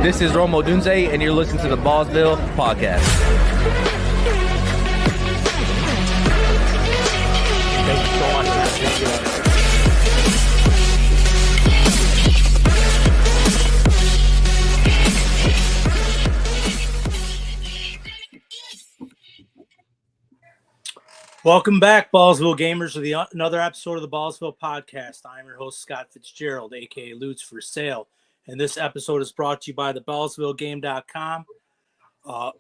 This is Romo Dunze, and you're listening to the Ballsville Podcast. Thank you so much. Welcome back, Ballsville gamers, to another episode of the Ballsville Podcast. I'm your host, Scott Fitzgerald, a.k.a. Lutz for Sale. And this episode is brought to you by the BallsvilleGame.com. Our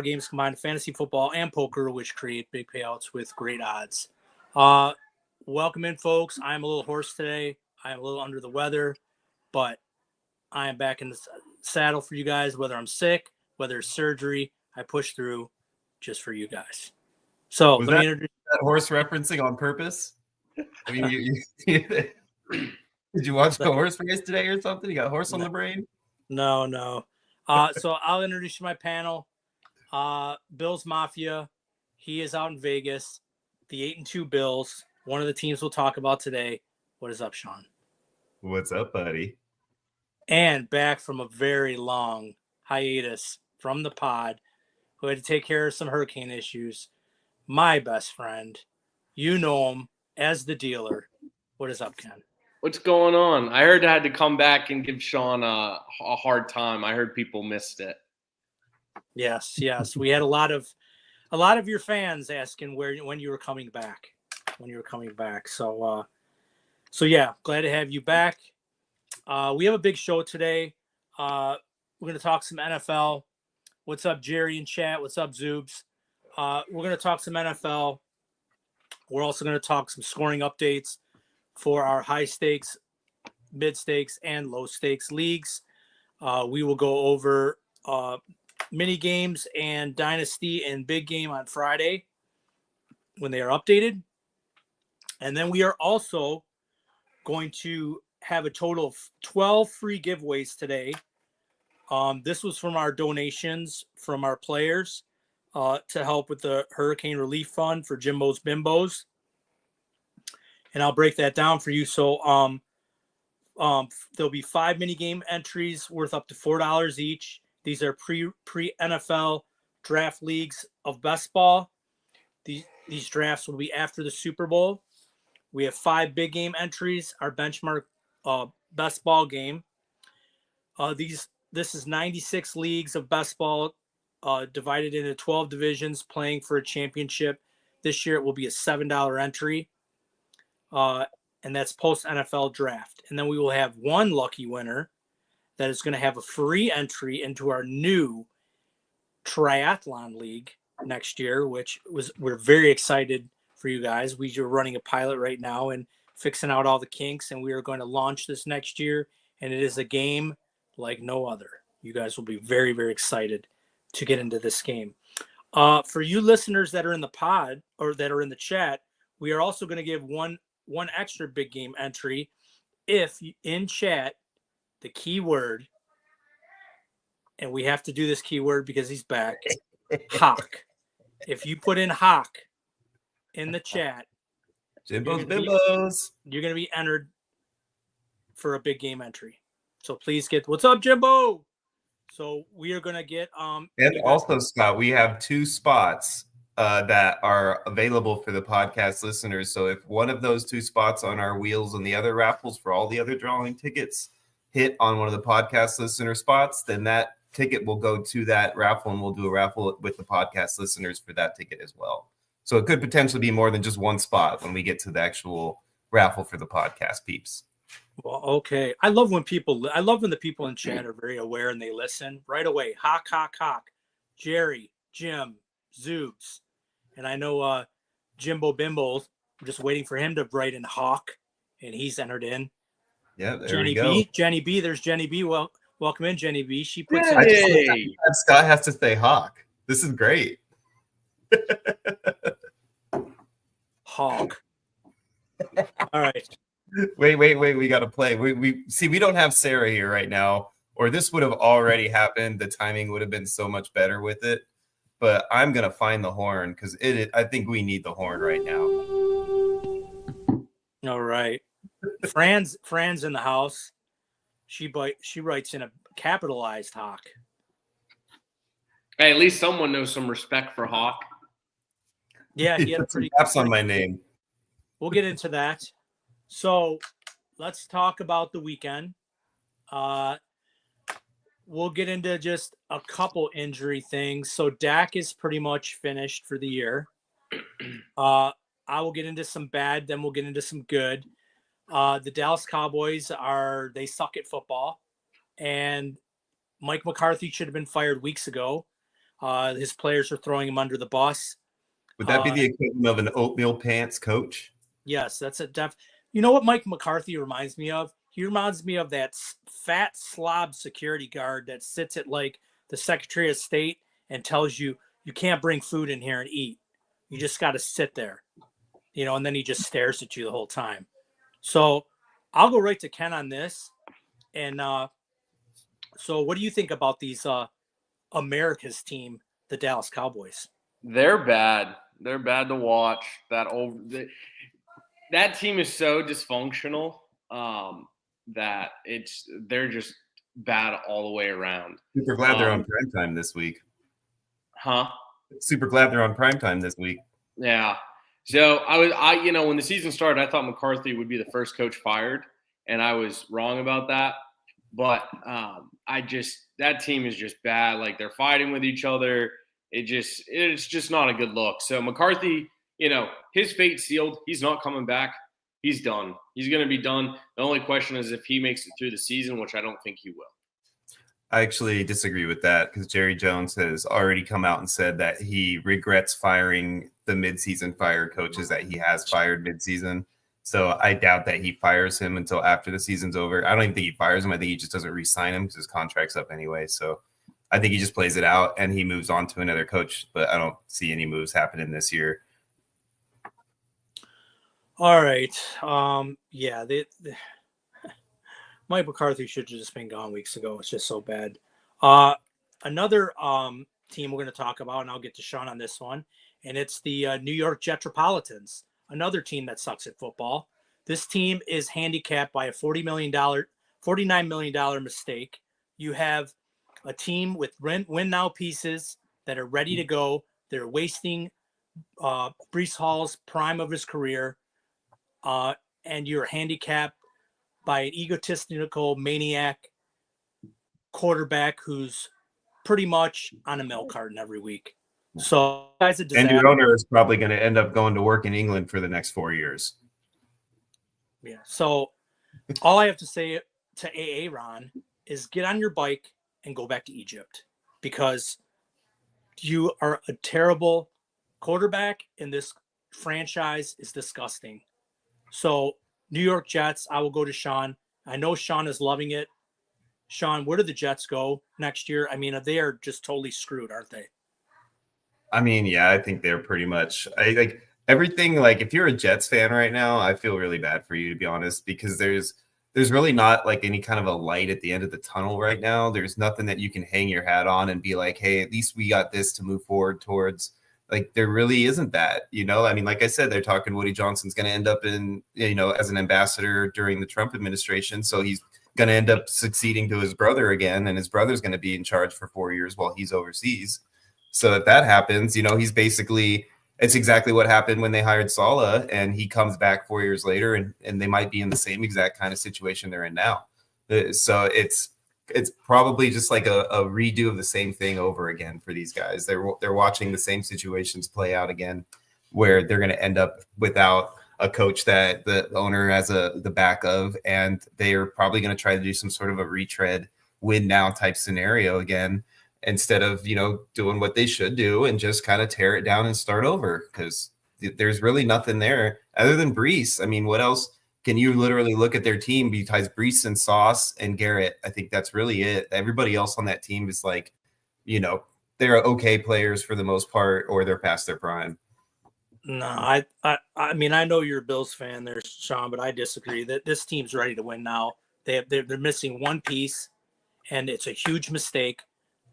games combine fantasy football and poker, which create big payouts with great odds. Welcome in, folks. I'm a little hoarse today. I'm a little under the weather, but I am back in the saddle for you guys. Whether I'm sick, whether it's surgery, I push through just for you guys. So let me introduce that horse referencing on purpose. I mean, did you watch the horse race today or something? You got a horse on the brain? No. So I'll introduce you to my panel. Bills Mafia. He is out in Vegas. The 8-2 Bills. One of the teams we'll talk about today. What is up, Sean? What's up, buddy? And back from a very long hiatus from the pod, who had to take care of some hurricane issues. My best friend. You know him as the dealer. What is up, Ken? What's going on? I heard I had to come back and give Sean a hard time. I heard people missed it. Yes. We had a lot of your fans asking when you were coming back. So yeah, glad to have you back. We have a big show today. We're going to talk some NFL. What's up, Jerry in chat? What's up, Zoobs? We're going to talk some NFL. We're also going to talk some scoring updates for our high stakes, mid stakes, and low stakes leagues. We will go over mini games and dynasty and big game on Friday when they are updated. And then we are also going to have a total of 12 free giveaways today. This was from our donations from our players to help with the Hurricane Relief Fund for Jimbo's Bimbos. And I'll break that down for you. So there'll be 5 mini game entries worth up to $4 each. These are pre-NFL draft leagues of best ball. These drafts will be after the Super Bowl. We have 5 big game entries, our benchmark best ball game. This is 96 leagues of best ball divided into 12 divisions playing for a championship. This year it will be a $7 entry. And that's post NFL draft. And then we will have one lucky winner that is going to have a free entry into our new triathlon league next year, we're very excited for you guys. We are running a pilot right now and fixing out all the kinks, and we are going to launch this next year. And it is a game like no other. You guys will be very, very excited to get into this game. For you listeners that are in the pod or that are in the chat, we are also going to give one extra big game entry if in chat the keyword, and we have to do this keyword because he's back, Hawk. If you put in Hawk in the chat, Jimbo's Bimbos, you're going to be entered for a big game entry. So please what's up, Jimbo? So we are going to get and also, Scott, we have 2 spots that are available for the podcast listeners. So if one of those 2 spots on our wheels and the other raffles for all the other drawing tickets hit on one of the podcast listener spots, then that ticket will go to that raffle, and we'll do a raffle with the podcast listeners for that ticket as well. So it could potentially be more than just one spot when we get to the actual raffle for the podcast peeps. Well, okay. I love when the people in chat are very aware and they listen right away. Hawk. Jerry, Jim, Zoobs. And I know Jimbo Bimbo, I'm just waiting for him to write in Hawk, and he's entered in. Yeah, there Jenny we go. B. Jenny B. There's Jenny B. Well, welcome in, Jenny B. She puts Hey. Scott has to say Hawk. This is great. Hawk. All right. Wait. We got to play. We don't have Sarah here right now, or this would have already happened. The timing would have been so much better with it. But I'm going to find the horn because I think we need the horn right now. All right. Fran's in the house. She writes in a capitalized Hawk. Hey, at least someone knows some respect for Hawk. Yeah, he had a Put some pretty. caps on my name. We'll get into that. So let's talk about the weekend. We'll get into just a couple injury things. So Dak is pretty much finished for the year. I will get into some bad, then we'll get into some good. The Dallas Cowboys they suck at football, and Mike McCarthy should have been fired weeks ago. His players are throwing him under the bus. Would that be the equivalent of an oatmeal pants coach? Yes, that's a def. You know what Mike McCarthy reminds me of? He reminds me of that fat slob security guard that sits at like the Secretary of State and tells you can't bring food in here and eat. You just got to sit there, and then he just stares at you the whole time. So I'll go right to Ken on this. And so what do you think about these America's team, the Dallas Cowboys? They're bad. They're bad to watch. That team is so dysfunctional that they're just bad all the way around. Super glad they're on primetime this week. Huh? Super glad they're on primetime this week. Yeah. So when the season started, I thought McCarthy would be the first coach fired, and I was wrong about that. But that team is just bad. Like, they're fighting with each other. It's just not a good look. So McCarthy, his fate's sealed. He's not coming back. He's done. He's going to be done. The only question is if he makes it through the season, which I don't think he will. I actually disagree with that because Jerry Jones has already come out and said that he regrets firing the midseason fire coaches that he has fired midseason. So I doubt that he fires him until after the season's over. I don't even think he fires him. I think he just doesn't re-sign him because his contract's up anyway. So I think he just plays it out and he moves on to another coach. But I don't see any moves happening this year. All right. Mike McCarthy should have just been gone weeks ago. It's just so bad. Another team we're going to talk about, and I'll get to Sean on this one, and it's the New York Jetropolitans, another team that sucks at football. This team is handicapped by a $49 million mistake. You have a team with win now pieces that are ready to go. They're wasting Breece Hall's prime of his career, and you're handicapped by an egotistical maniac quarterback who's pretty much on a milk carton every week. So, guys, and your owner is probably going to end up going to work in England for the next 4 years. Yeah. So, all I have to say to AA Ron is get on your bike and go back to Egypt because you are a terrible quarterback, and this franchise is disgusting. So, New York Jets, I will go to Sean. I know Sean is loving it. Sean, where do the Jets go next year? I mean, they are just totally screwed, aren't they? I mean, yeah, I think they're pretty much like everything. Like, if you're a Jets fan right now, I feel really bad for you, to be honest, because there's really not like any kind of a light at the end of the tunnel right now. There's nothing that you can hang your hat on and be like, hey, at least we got this to move forward towards. Like, there really isn't that, I mean, like I said, they're talking Woody Johnson's going to end up in, as an ambassador during the Trump administration. So he's going to end up succeeding to his brother again. And his brother's going to be in charge for 4 years while he's overseas. So if that happens, it's exactly what happened when they hired Saleh, and he comes back 4 years later and they might be in the same exact kind of situation they're in now. So it's probably just like a redo of the same thing over again for these guys. They're watching the same situations play out again, where they're going to end up without a coach that the owner has the back of, and they are probably going to try to do some sort of a retread win now type scenario again, instead of doing what they should do and just kind of tear it down and start over, because there's really nothing there other than Breece. I mean, what else? Can you literally look at their team besides Breece and Sauce and Garrett? I think that's really it. Everybody else on that team is like, they're okay players for the most part, or they're past their prime. No, I mean, I know you're a Bills fan there, Sean, but I disagree. That this team's ready to win now. They're missing one piece, and it's a huge mistake.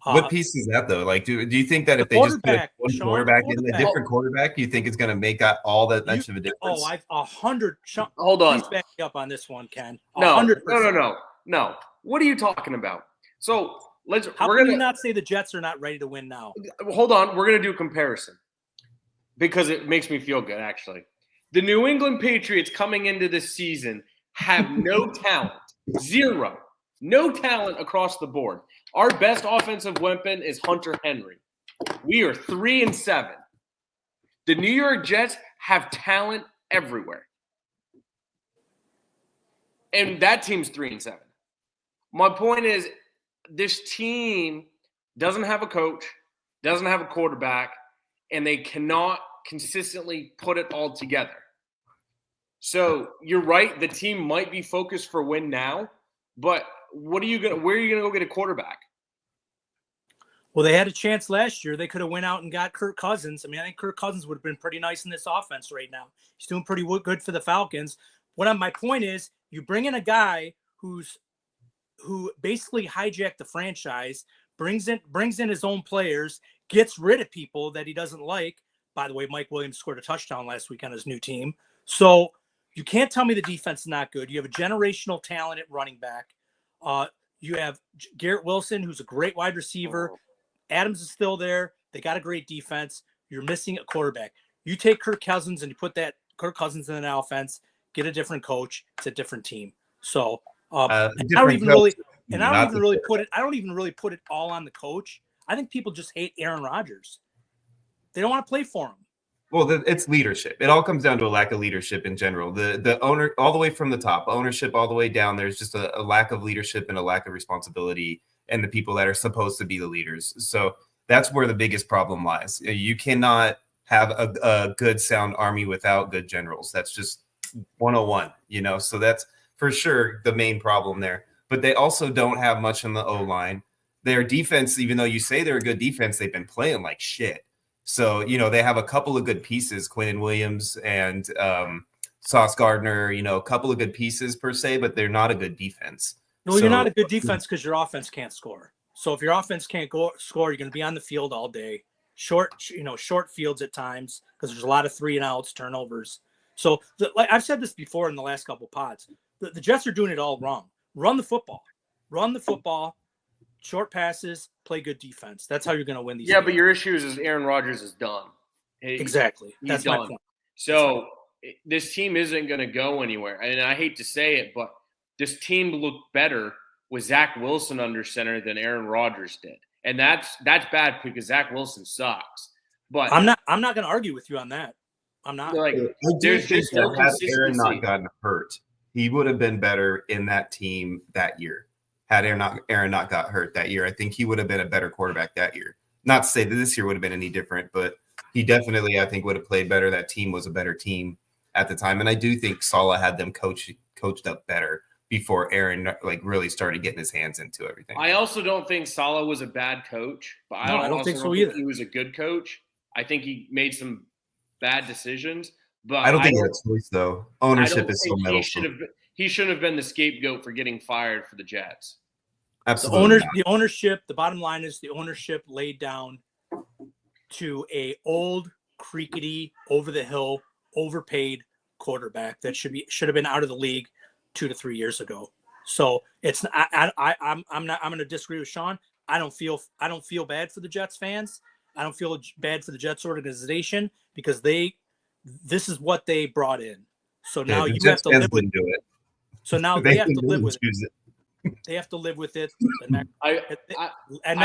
What piece is that, though? Like, do you think that if they just put one quarterback in a different quarterback, you think it's going to make all that much of a difference? Oh, 100. Hold on. Please back me up on this one, Ken. No. What are you talking about? So How can you not say the Jets are not ready to win now? Hold on. We're going to do a comparison because it makes me feel good, actually. The New England Patriots coming into this season have no talent. Zero. No talent across the board. Our best offensive weapon is Hunter Henry. We are 3-7. The New York Jets have talent everywhere. And that team's 3-7. My point is, this team doesn't have a coach, doesn't have a quarterback, and they cannot consistently put it all together. So you're right, the team might be focused for win now, but where are you gonna go get a quarterback? Well, they had a chance last year. They could have went out and got Kirk Cousins. I mean, I think Kirk Cousins would have been pretty nice in this offense right now. He's doing pretty good for the Falcons. My point is, you bring in a guy who basically hijacked the franchise, brings in his own players, gets rid of people that he doesn't like. By the way, Mike Williams scored a touchdown last week on his new team. So you can't tell me the defense is not good. You have a generational talent at running back. You have Garrett Wilson, who's a great wide receiver. Adams is still there. They got a great defense. You're missing a quarterback. You take Kirk Cousins and you put that Kirk Cousins in an offense, get a different coach. It's a different team. So I don't even really put it all on the coach. I think people just hate Aaron Rodgers. They don't want to play for him. Well, it's leadership. It all comes down to a lack of leadership in general. The owner, all the way from the top, ownership all the way down, there's just a lack of leadership and a lack of responsibility and the people that are supposed to be the leaders. So that's where the biggest problem lies. You cannot have a good, sound army without good generals. That's just 101, So that's for sure the main problem there. But they also don't have much on the O-line. Their defense, even though you say they're a good defense, they've been playing like shit. So, they have a couple of good pieces, Quinnen Williams and Sauce Gardner, a couple of good pieces per se, but they're not a good defense. No, you're not a good defense because your offense can't score. So if your offense can't score, you're going to be on the field all day. Short fields at times because there's a lot of 3-and-outs, turnovers. So like I've said this before in the last couple of pods, the Jets are doing it all wrong. Run the football, short passes, play good defense. That's how you're going to win these games. But your issue is Aaron Rodgers is done. Exactly. That's my point. So this team isn't going to go anywhere. And I hate to say it, but this team looked better with Zach Wilson under center than Aaron Rodgers did. And that's bad because Zach Wilson sucks. But I'm not going to argue with you on that. I'm not. Like, there's no consistency. Had Aaron not gotten hurt, he would have been better in that team that year. Had Aaron not got hurt that year, I think he would have been a better quarterback that year. Not to say that this year would have been any different, but he definitely, I think, would have played better. That team was a better team at the time. And I do think Saleh had them coached up better before Aaron really started getting his hands into everything. I also don't think Saleh was a bad coach, but I don't think so either. He was a good coach. I think he made some bad decisions, but I don't think he had a choice though. Ownership is so metal. He shouldn't have been the scapegoat for getting fired for the Jets. Absolutely. The ownership, the bottom line is the ownership laid down to a old, creaky, over the hill, overpaid quarterback that should have been out of the league 2 to 3 years ago. So it's I'm going to disagree with Sean. I don't feel bad for the Jets fans. I don't feel bad for the Jets organization because this is what they brought in. So now you have to live with it. So now they have to live with it. They have to live with it. I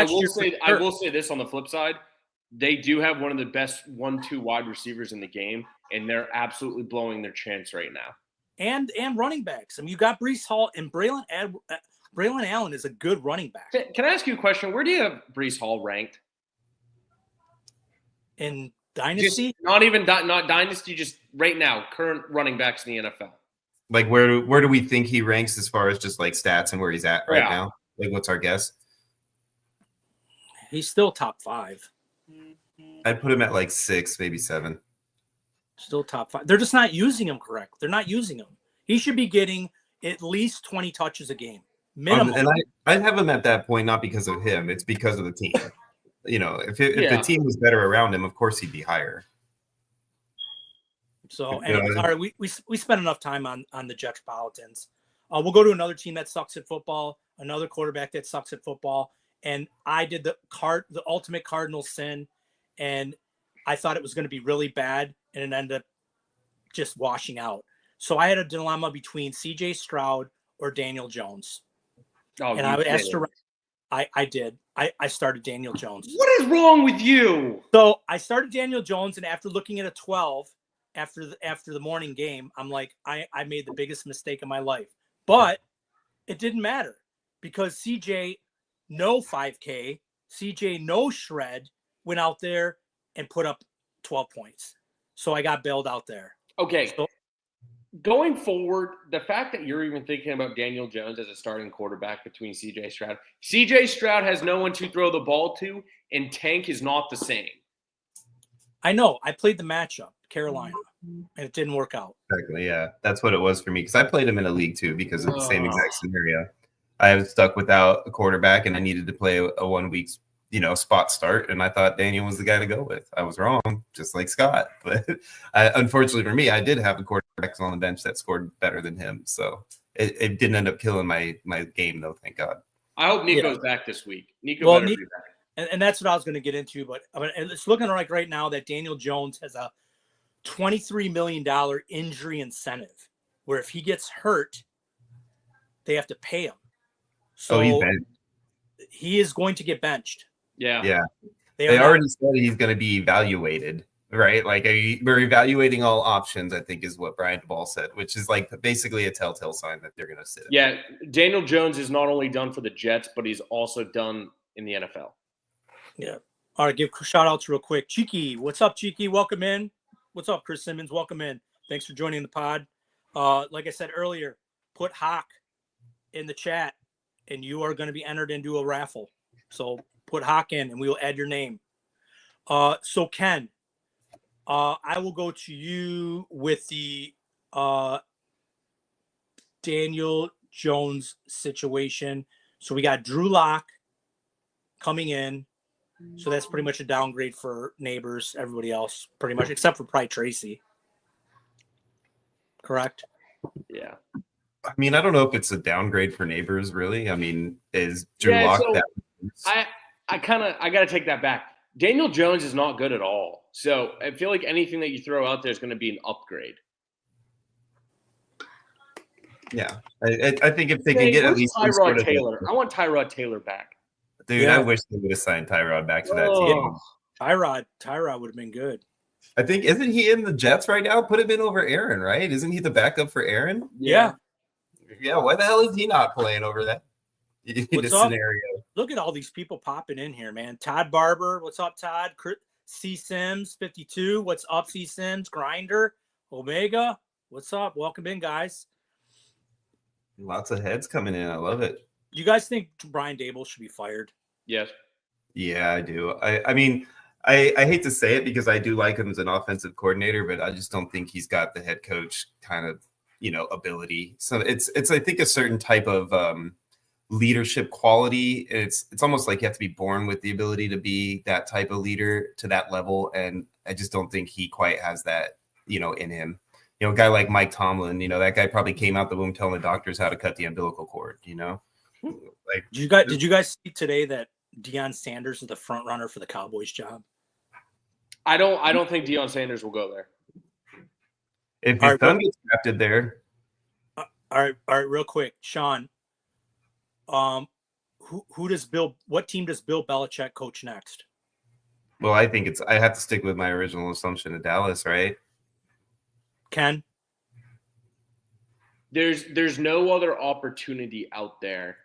will say this on the flip side. They do have one of the best 1-2 wide receivers in the game, and they're absolutely blowing their chance right now. And running backs. I mean, you got Breece Hall and Braylon Allen is a good running back. Can I ask you a question? Where do you have Breece Hall ranked? In Dynasty? Not Dynasty, just right now, current running backs in the NFL. Like where do we think he ranks as far as just like stats and where he's at right now? Like what's our guess? He's still top 5. I'd put him at like 6, maybe 7. Still top 5. They're just not using him correct. They're not using him. He should be getting at least 20 touches a game. Minimum. And I have him at that point, not because of him. It's because of the team. If the team was better around him, of course he'd be higher. So, anyways, all right, we spent enough time on the Metropolitans. We'll go to another team that sucks at football. another quarterback that sucks at football. And I did the ultimate cardinal sin, and I thought it was going to be really bad, and it ended up just washing out. So I had a dilemma between CJ Stroud or Daniel Jones. Oh, and I would ask around. I did. I started Daniel Jones. What is wrong with you? So I started Daniel Jones, and after looking at a 12 after the morning game, I'm like, I made the biggest mistake of my life. But it didn't matter because CJ, no 5K, CJ, no shred, went out there and put up 12 points. So I got bailed out there. Okay. So, going forward, the fact that you're even thinking about Daniel Jones as a starting quarterback between CJ Stroud has no one to throw the ball to, and Tank is not the same. I know. I played the matchup, Carolina, and it didn't work out. Exactly, yeah. That's what it was for me because I played him in a league too because of the same exact scenario. I was stuck without a quarterback and I needed to play a 1 week, spot start, and I thought Daniel was the guy to go with. I was wrong, just like Scott. But unfortunately for me, I did have a quarterback on the bench that scored better than him, so it didn't end up killing my game though. Thank God. I hope Nico's back this week. Nico better be back. And that's what I was going to get into, but it's looking like right now that Daniel Jones has a $23 million injury incentive, where if he gets hurt, they have to pay him. So he's benched. He is going to get benched. Yeah. They already said he's going to be evaluated, right? Like we're evaluating all options, I think is what Brian Ball said, which is like basically a telltale sign that they're going to sit. Yeah, Daniel Jones is not only done for the Jets, but he's also done in the NFL. Yeah. All right, give shout outs real quick. Cheeky, what's up, Cheeky? Welcome in. What's up, Chris Simmons? Welcome in. Thanks for joining the pod. Like I said earlier, put Hawk in the chat, and you are going to be entered into a raffle. So put Hawk in, and we will add your name. So Ken, I will go to you with the Daniel Jones situation. So we got Drew Lock coming in. So that's pretty much a downgrade for Neighbors, everybody else, pretty much, except for probably Tracy. Correct? Yeah. I mean, I don't know if it's a downgrade for Neighbors, really. I mean, is Drew Lock that? I got to take that back. Daniel Jones is not good at all. So I feel like anything that you throw out there is going to be an upgrade. Yeah. I think if they can get at least Tyrod Taylor. I want Tyrod Taylor back. Dude, yeah. I wish they would have signed Tyrod back to that team. Tyrod would have been good. I think, isn't he in the Jets right now? Put him in over Aaron, right? Isn't he the backup for Aaron? Yeah. Yeah, why the hell is he not playing over that? Scenario. Look at all these people popping in here, man. Todd Barber, what's up, Todd? C Sims 52, what's up, C Sims? Grinder, Omega, what's up? Welcome in, guys. Lots of heads coming in. I love it. You guys think Brian Dable should be fired? Yes. Yeah, I do. I mean, I hate to say it because I do like him as an offensive coordinator, but I just don't think he's got the head coach kind of, ability. So it's I think a certain type of leadership quality. It's almost like you have to be born with the ability to be that type of leader to that level, and I just don't think he quite has that, in him. A guy like Mike Tomlin, that guy probably came out the womb telling the doctors how to cut the umbilical cord. Like, did you guys see today that Deion Sanders is the front runner for the Cowboys job? I don't think Deion Sanders will go there. If his son gets drafted there. All right, real quick, Sean. What team does Bill Belichick coach next? Well, I think I have to stick with my original assumption of Dallas, right? Ken? There's no other opportunity out there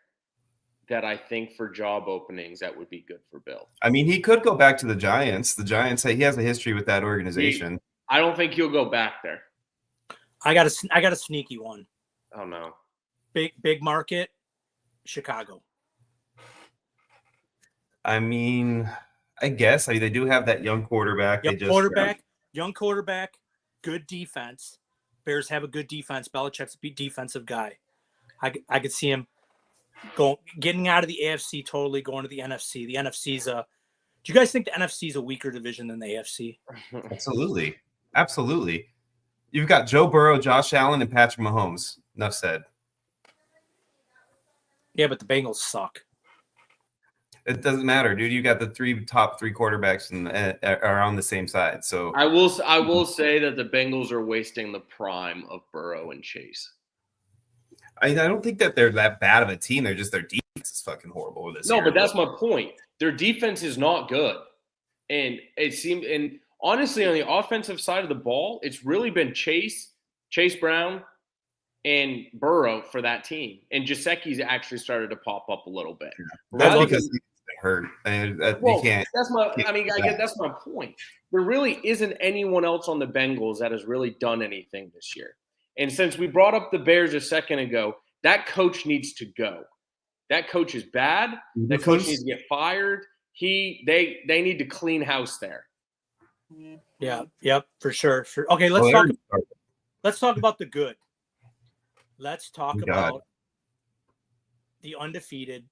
that I think for job openings that would be good for Bill. I mean, he could go back to the Giants. The Giants, he has a history with that organization. I don't think he'll go back there. I got a sneaky one. Oh no. Big market, Chicago. I mean, I guess. They do have that young quarterback. Young quarterback, good defense. Bears have a good defense. Belichick's a defensive guy. I could see him getting out of the AFC totally, going to the NFC. The NFC's do you guys think the NFC is a weaker division than the AFC? Absolutely. You've got Joe Burrow, Josh Allen, and Patrick Mahomes. Enough said. Yeah, but the Bengals suck. It doesn't matter, dude. You got the top three quarterbacks and are on the same side. So I will say that the Bengals are wasting the prime of Burrow and Chase. I don't think that they're that bad of a team. They're just their defense is fucking horrible this year. No, but that's my point. Their defense is not good, and honestly, on the offensive side of the ball, it's really been Chase Brown, and Burrow for that team. And Gesicki's actually started to pop up a little bit. That's because he's been hurt. And you can't. That's my point. There really isn't anyone else on the Bengals that has really done anything this year. And since we brought up the Bears a second ago, that coach needs to go. That coach is bad. That coach needs to get fired. They need to clean house there. Yeah, yep, for sure. Okay, let's talk about the good. Let's talk about the undefeated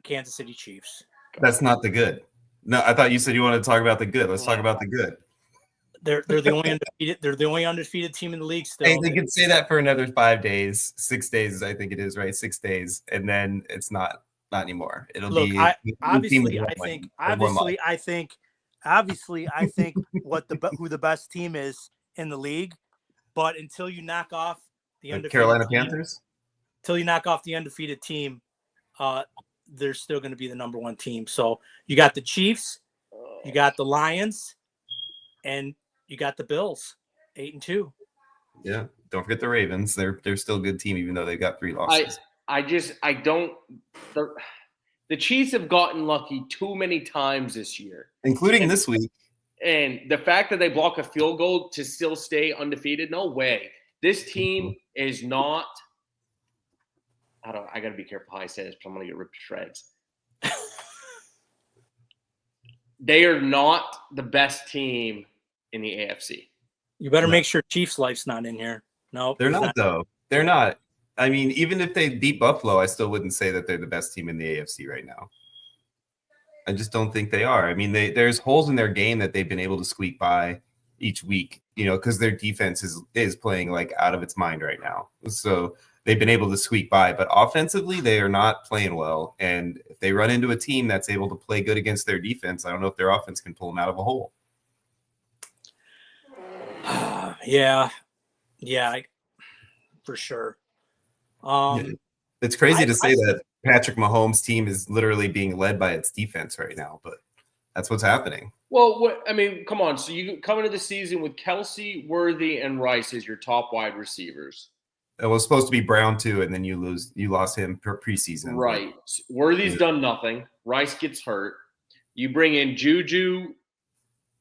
Kansas City Chiefs. That's not the good. No, I thought you said you wanted to talk about the good. Let's talk about the good. They're the only undefeated. They're the only undefeated team in the league still. Hey, they can say that for another 5 days, 6 days. I think it is right. 6 days, and then it's not anymore. It'll be obviously. I think who the best team is in the league. But until you knock off the undefeated Carolina team, Panthers, until you knock off the undefeated team, they're still going to be the number one team. So you got the Chiefs, you got the Lions, and you got the Bills, 8-2. Yeah, don't forget the Ravens. They're still a good team, even though they've got 3 losses. The Chiefs have gotten lucky too many times this year, including this week. And the fact that they block a field goal to still stay undefeated, no way. This team is not. I got to be careful how I say this because I'm going to get ripped to shreds. They are not the best team in the AFC. You better make sure Chiefs Life's not in here. No, they're not though. They're not. I mean, even if they beat Buffalo, I still wouldn't say that they're the best team in the AFC right now. I just don't think they are. I mean, there's holes in their game that they've been able to squeak by each week, because their defense is playing like out of its mind right now. So they've been able to squeak by, but offensively they are not playing well. And if they run into a team that's able to play good against their defense, I don't know if their offense can pull them out of a hole. Yeah, for sure. It's crazy to say that Patrick Mahomes' team is literally being led by its defense right now, but that's what's happening. Well, come on. So you come into the season with Kelsey, Worthy, and Rice as your top wide receivers. It was supposed to be Brown too, and then you lost him per preseason. Right. Worthy's done nothing. Rice gets hurt. You bring in Juju,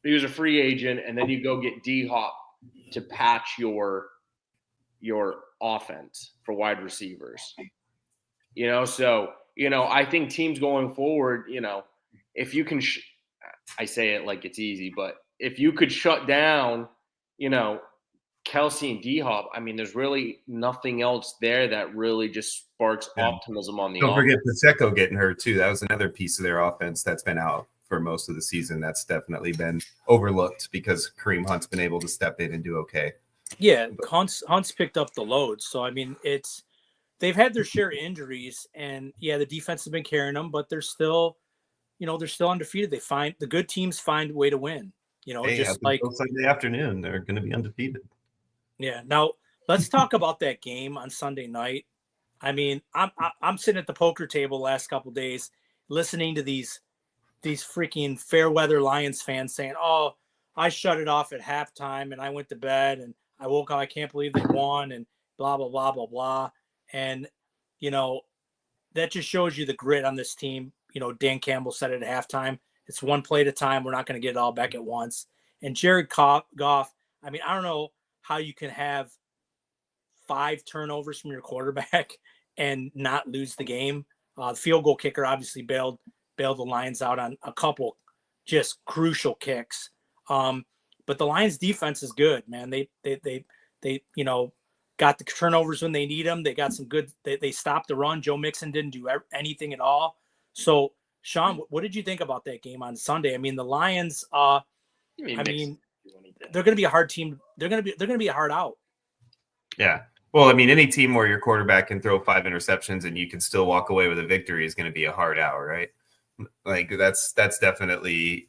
he was a free agent, and then you go get D-Hop to patch your offense for wide receivers. I think teams going forward, if you can I say it like it's easy, but if you could shut down, Kelsey and D-Hop, I mean, there's really nothing else there that really just sparks optimism on the offense. Don't forget Pacheco getting hurt too. That was another piece of their offense that's been out for most of the season. That's definitely been overlooked because Kareem Hunt's been able to step in and do okay. Yeah, Hunt's picked up the load. So, I mean, they've had their share of injuries, and, the defense has been carrying them, but they're still undefeated. The good teams find a way to win, just like Sunday afternoon, they're going to be undefeated. Yeah. Now let's talk about that game on Sunday night. I mean, I'm sitting at the poker table the last couple of days, listening to these freaking fair weather Lions fans saying, "Oh, I shut it off at halftime and I went to bed and I woke up. I can't believe they won and blah blah blah blah blah." And that just shows you the grit on this team. Dan Campbell said it at halftime. It's one play at a time. We're not going to get it all back at once. And Jared Goff, I mean, I don't know how you can have 5 turnovers from your quarterback and not lose the game. The field goal kicker obviously bailed the Lions out on a couple just crucial kicks. But the Lions defense is good, man. They got the turnovers when they need them. They got some good. They stopped the run. Joe Mixon didn't do anything at all. So, Sean, what did you think about that game on Sunday? I mean, the Lions. They're going to be a hard team. They're going to be a hard out. Yeah, Well, I mean, any team where your quarterback can throw 5 interceptions and you can still walk away with a victory is going to be a hard out, right? Like that's definitely,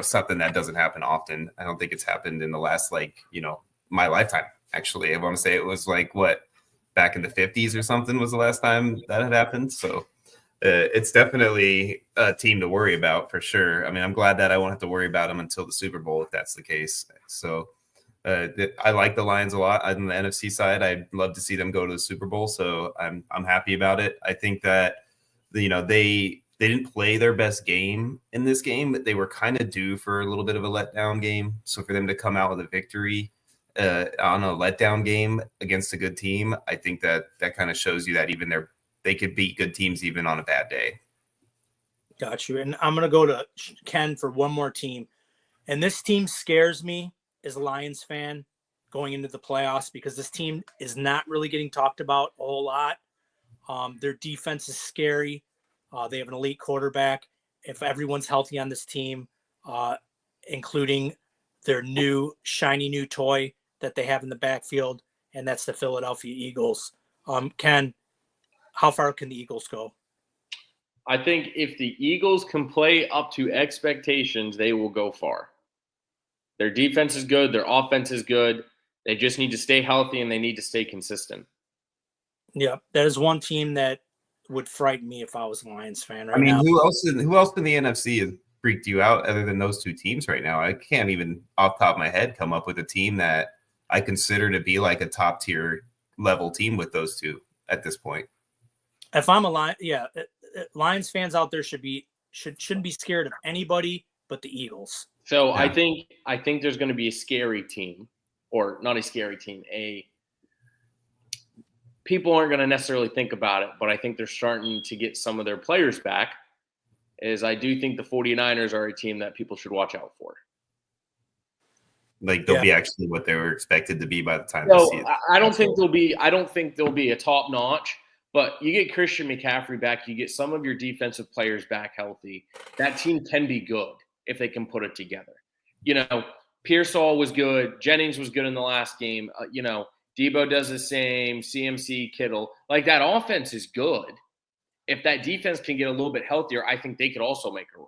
something that doesn't happen often. I don't think it's happened in the last, my lifetime. Actually, I want to say it was back in the 50s or something was the last time that had happened. So it's definitely a team to worry about for sure. I mean, I'm glad that I won't have to worry about them until the Super Bowl if that's the case. So I like the Lions a lot on the NFC side. I'd love to see them go to the Super Bowl. So I'm happy about it. I think that they didn't play their best game in this game, but they were kind of due for a little bit of a letdown game. So for them to come out with a victory on a letdown game against a good team, I think that kind of shows you that even they could beat good teams even on a bad day. Got you. And I'm going to go to Ken for one more team. And this team scares me as a Lions fan going into the playoffs because this team is not really getting talked about a whole lot. Their defense is scary. They have an elite quarterback. If everyone's healthy on this team, including their new shiny new toy that they have in the backfield, and that's the Philadelphia Eagles. Ken, how far can the Eagles go? I think if the Eagles can play up to expectations, they will go far. Their defense is good. Their offense is good. They just need to stay healthy and they need to stay consistent. Yeah, that is one team that would frighten me if I was a Lions fan right I mean, now. who else in the NFC has freaked you out other than those two teams right now? I can't even off the top of my head come up with a team that I consider to be like a top tier level team with those two at this point. If I'm a Lions fans out there shouldn't be scared of anybody but the Eagles. So Yeah. I think there's going to be a scary team, or not a scary team. People aren't going to necessarily think about it, but I think they're starting to get some of their players back. I do think the 49ers are a team that people should watch out for. Like they'll be actually what they were expected to be by the time So they see it. I don't think they'll be a top notch, but you get Christian McCaffrey back, you get some of your defensive players back healthy. That team can be good if they can put it together. Pearsall was good, Jennings was good in the last game. Debo does the same, CMC, Kittle. Like that offense is good. If that defense can get a little bit healthier, I think they could also make a run.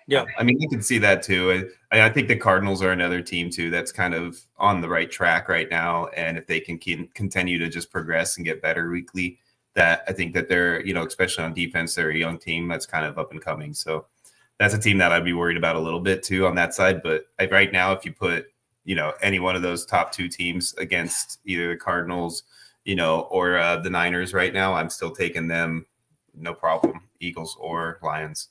Yeah. I mean, you can see that too. I think the Cardinals are another team too that's kind of on the right track right now. And if they can continue to just progress and get better weekly, that I think that they're, especially on defense, they're a young team that's kind of up and coming. So that's a team that I'd be worried about a little bit too on that side. But right now, if you put, any one of those top two teams against either the Cardinals, or the Niners right now, I'm still taking them, no problem, Eagles or Lions.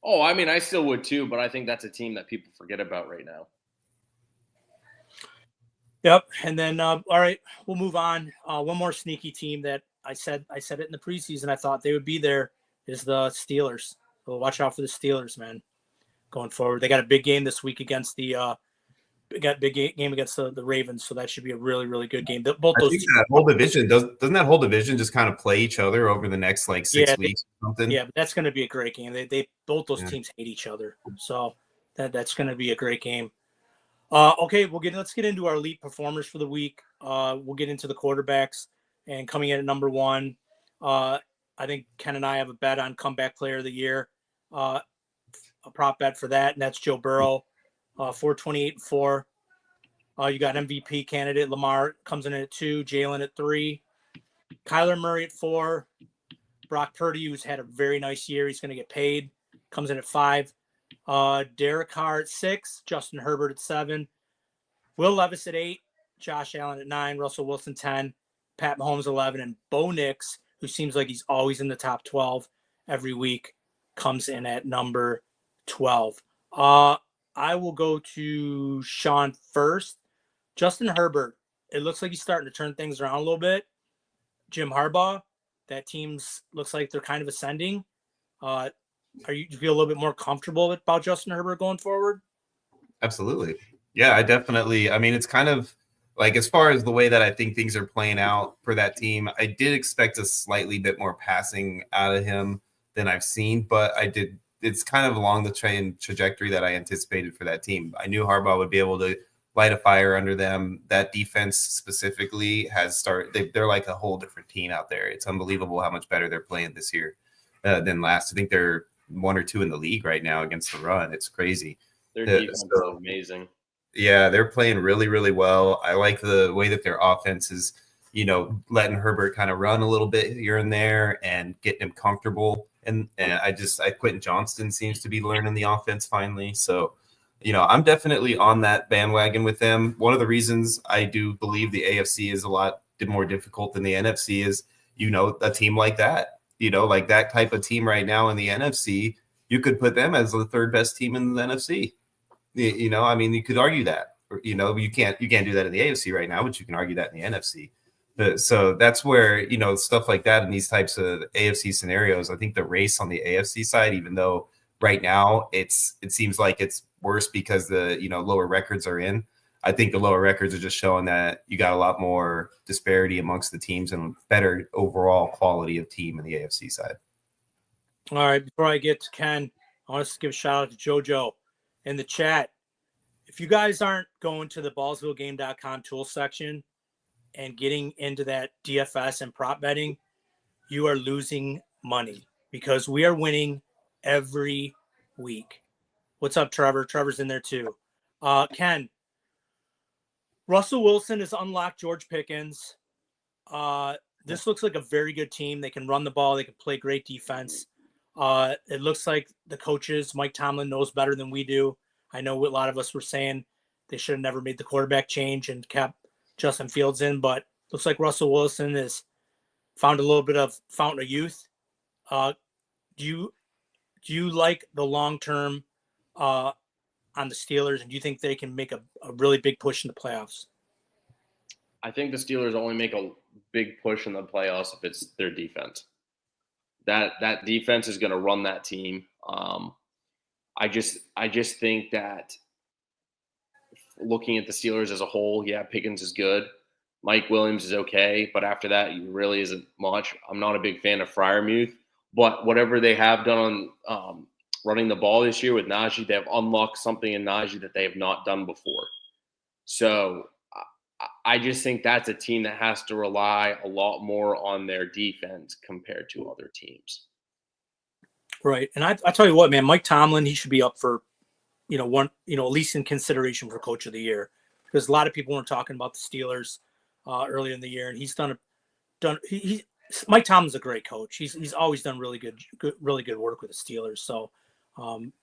Oh, I mean, I still would too, but I think that's a team that people forget about right now. Yep. And then, all right, we'll move on. One more sneaky team that I said it in the preseason. I thought they would be there is the Steelers. So watch out for the Steelers, man, going forward. They got a big game this week against the game against the Ravens. So that should be a really, really good game. Both I those think that whole division doesn't that whole division just kind of play each other over the next 6 weeks or something? Yeah, but that's going to be a great game. They both those teams hate each other, so that's going to be a great game. Okay, let's get into our elite performers for the week. We'll get into the quarterbacks, and coming in at number one, I think Ken and I have a bet on comeback player of the year, a prop bet for that, and that's Joe Burrow, 428-4. You got MVP candidate Lamar comes in at 2, Jalen at 3, Kyler Murray at 4, Brock Purdy, who's had a very nice year, he's going to get paid, comes in at 5. Derek Carr at 6, Justin Herbert at 7, Will Levis at 8, Josh Allen at 9, Russell Wilson 10, Pat Mahomes 11, and Bo Nix, who seems like he's always in the top 12 every week, comes in at number 12. I will go to Sean first. Justin Herbert, it looks like he's starting to turn things around a little bit. Jim Harbaugh, that team's looks like they're kind of ascending. Do you feel a little bit more comfortable about Justin Herbert going forward? Absolutely. Yeah, I mean, it's kind of like as far as the way that I think things are playing out for that team, I did expect a slightly bit more passing out of him than I've seen, but it's kind of along the trajectory that I anticipated for that team. I knew Harbaugh would be able to light a fire under them. That defense specifically has started. They're like a whole different team out there. It's unbelievable how much better they're playing this year than last. I think they're 1 or 2 in the league right now against the run. It's crazy. Their defense is amazing. Yeah, they're playing really, really well. I like the way that their offense is, letting Herbert kind of run a little bit here and there and getting him comfortable. And Quentin Johnston seems to be learning the offense finally. So, I'm definitely on that bandwagon with them. One of the reasons I do believe the AFC is a lot more difficult than the NFC is, a team like that, like that type of team right now in the NFC, you could put them as the third best team in the NFC. You could argue that, you can't do that in the AFC right now, but you can argue that in the NFC. So that's where, stuff like that in these types of AFC scenarios, I think the race on the AFC side, even though right now it seems like it's worse because the, lower records are in, I think the lower records are just showing that you got a lot more disparity amongst the teams and better overall quality of team in the AFC side. All right. Before I get to Ken, I want to give a shout out to JoJo in the chat. If you guys aren't going to the ballsvillegame.com tool section and getting into that DFS and prop betting, you are losing money because we are winning every week. What's up, Trevor? Trevor's in there too. Ken, Russell Wilson has unlocked George Pickens. This looks like a very good team. They can run the ball. They can play great defense. It looks like the coaches, Mike Tomlin, knows better than we do. I know a lot of us were saying they should have never made the quarterback change and kept Justin Fields in, but looks like Russell Wilson has found a little bit of fountain of youth. Do you like the long term on the Steelers, and do you think they can make a really big push in the playoffs? I think the Steelers only make a big push in the playoffs if it's their defense. That defense is going to run that team. I just think that looking at the Steelers as a whole, yeah, Pickens is good. Mike Williams is okay, but after that, he really isn't much. I'm not a big fan of Freiermuth, but whatever they have done on running the ball this year with Najee, they have unlocked something in Najee that they have not done before. So I just think that's a team that has to rely a lot more on their defense compared to other teams. Right. And I tell you what, man, Mike Tomlin, he should be up for, at least in consideration for Coach of the Year, because a lot of people weren't talking about the Steelers earlier in the year, and he's Mike Tomlin's a great coach. He's always done really good work with the Steelers. So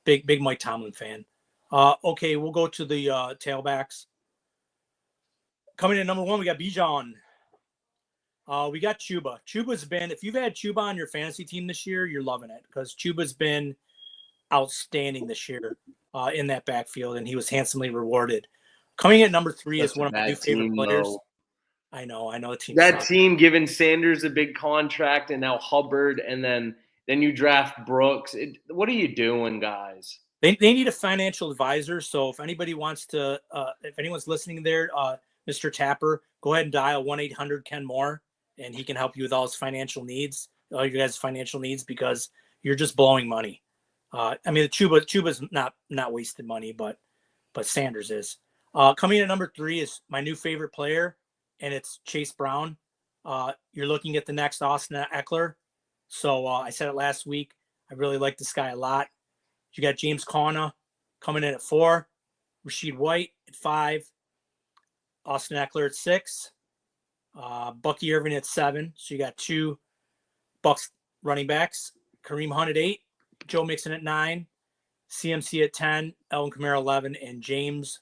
big Mike Tomlin fan. Okay, we'll go to the tailbacks. Coming in number 1, we got Bijan. We got Chuba. Chuba's been, if you've had Chuba on your fantasy team this year, you're loving it because Chuba's been outstanding this year in that backfield, and he was handsomely rewarded. Coming in number 3 is one of my new favorite players. I know the team. That team giving Sanders a big contract and now Hubbard, and then you draft Brooks. What are you doing, guys? They need a financial advisor. So if anybody wants to, if anyone's listening there, Mr. Tapper, go ahead and dial 1-800-KEN-MORE, and he can help you with all his financial needs, all your guys' financial needs, because you're just blowing money. The Chuba's not wasted money, but Sanders is. Coming in at number 3 is my new favorite player, and it's Chase Brown. You're looking at the next Austin Eckler. So I said it last week. I really like this guy a lot. You got James Conner coming in at 4, Rashid White at 5, Austin Eckler at 6, Bucky Irvin at 7. So you got 2 Bucks running backs. Kareem Hunt at 8, Joe Mixon at 9, CMC at 10, Elvin Kamara 11, and James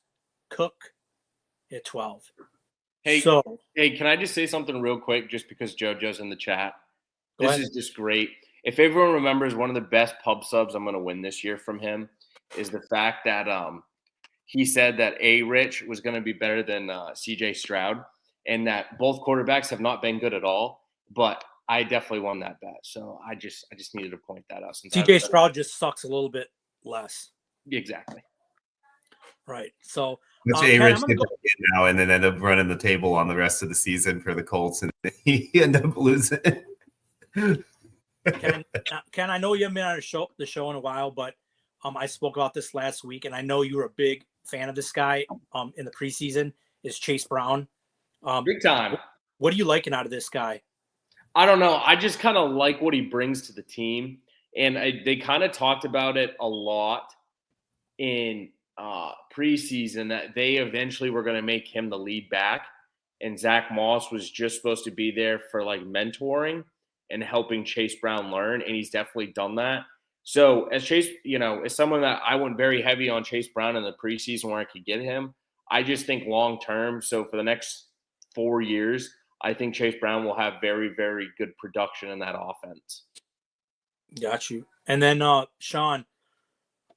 Cook at 12. Hey, can I just say something real quick just because JoJo's in the chat? This is just great. If everyone remembers, one of the best pub subs I'm going to win this year from him is the fact that he said that Rich was going to be better than CJ Stroud, and that both quarterbacks have not been good at all. But I definitely won that bet, so I just needed to point that out. Since CJ Stroud just sucks a little bit less. Exactly. Right. So let's say Rich get back in now and then end up running the table on the rest of the season for the Colts, and he end up losing. Ken, I know you haven't been on the show in a while, but I spoke about this last week, and I know you were a big fan of this guy in the preseason, is Chase Brown. Big time. What are you liking out of this guy? I don't know. I just kind of like what he brings to the team. And they kind of talked about it a lot in preseason that they eventually were going to make him the lead back. And Zach Moss was just supposed to be there for like mentoring and helping Chase Brown learn. And he's definitely done that. So as Chase, as someone that I went very heavy on Chase Brown in the preseason where I could get him, I just think long term. So for the next 4 years, I think Chase Brown will have very, very good production in that offense. Got you. And then Sean,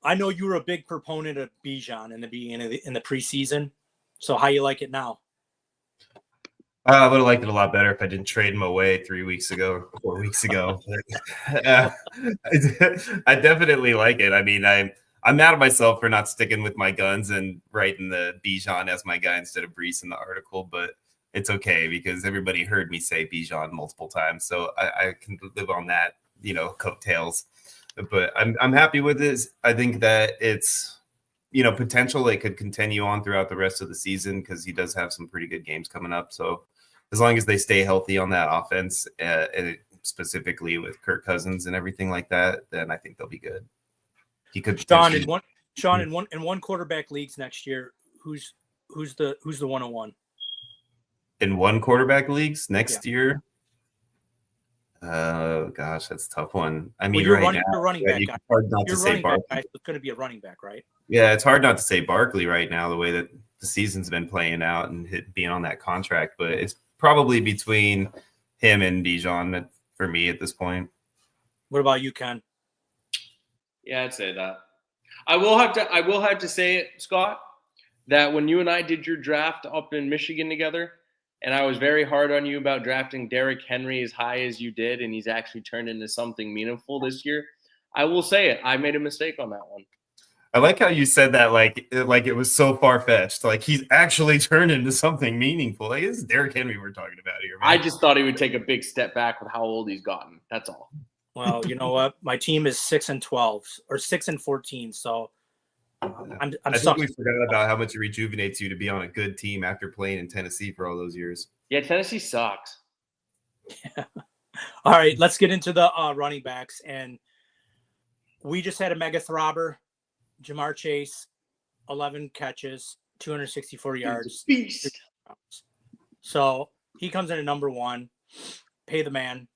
I know you were a big proponent of Bijan in the beginning in the preseason. So how you like it now? I would have liked it a lot better if I didn't trade him away 3 weeks ago or 4 weeks ago. I definitely like it. I mean, I'm mad at myself for not sticking with my guns and writing the Bijan as my guy instead of Brees in the article, but it's okay because everybody heard me say Bijan multiple times, so I can live on that, coattails. But I'm happy with this. I think that it's, potential it could continue on throughout the rest of the season because he does have some pretty good games coming up. So as long as they stay healthy on that offense, specifically with Kirk Cousins and everything like that, then I think they'll be good. He could in one quarterback leagues next year. Who's the 101? In one quarterback leagues next year? Oh gosh, that's a tough one. I mean, you're running back guy. Hard not to say Barkley. It's going to be a running back, right? Yeah, it's hard not to say Barkley right now, the way that the season's been playing out and being on that contract. But it's probably between him and Bijan for me at this point. What about you, Ken? Yeah, I'd say that. I will have to say it, Scott, that when you and I did your draft up in Michigan together, and I was very hard on you about drafting Derrick Henry as high as you did, and he's actually turned into something meaningful this year. I will say it. I made a mistake on that one. I like how you said that like it was so far-fetched. Like he's actually turned into something meaningful. Like this is Derrick Henry we're talking about here, man. I just thought he would take a big step back with how old he's gotten. That's all. Well, you know what? My team is 6-12 or 6-14, so I'm I think we forgot about how much it rejuvenates you to be on a good team after playing in Tennessee for all those years. Yeah, Tennessee sucks. Yeah. All right, let's get into the running backs. And we just had a mega throbber, Jamar Chase, 11 catches, 264 yards. Beast. So he comes in at number 1. Pay the man.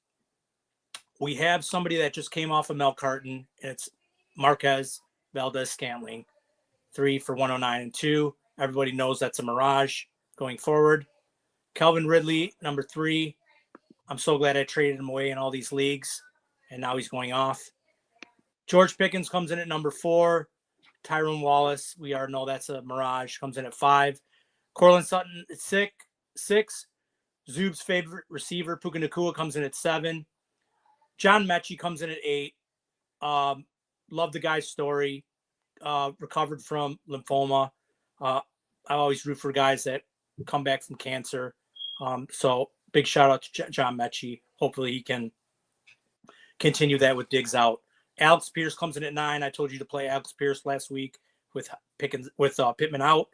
We have somebody that just came off of Mel Carton, and it's Marquez Valdez-Scantling. 3 for 109 and 2. Everybody knows that's a mirage going forward. Calvin Ridley, number 3. I'm so glad I traded him away in all these leagues, and now he's going off. George Pickens comes in at number 4. Tyrone Wallace, we already know that's a mirage, comes in at 5. Cortland Sutton at 6. Zoob's favorite receiver, Puka Nacua, comes in at 7. John Mechie comes in at 8. Love the guy's story. Recovered from lymphoma. I always root for guys that come back from cancer. So big shout out to John Mechie. Hopefully he can continue that with Diggs out. Alex Pierce comes in at 9. I told you to play Alex Pierce last week with Pittman out.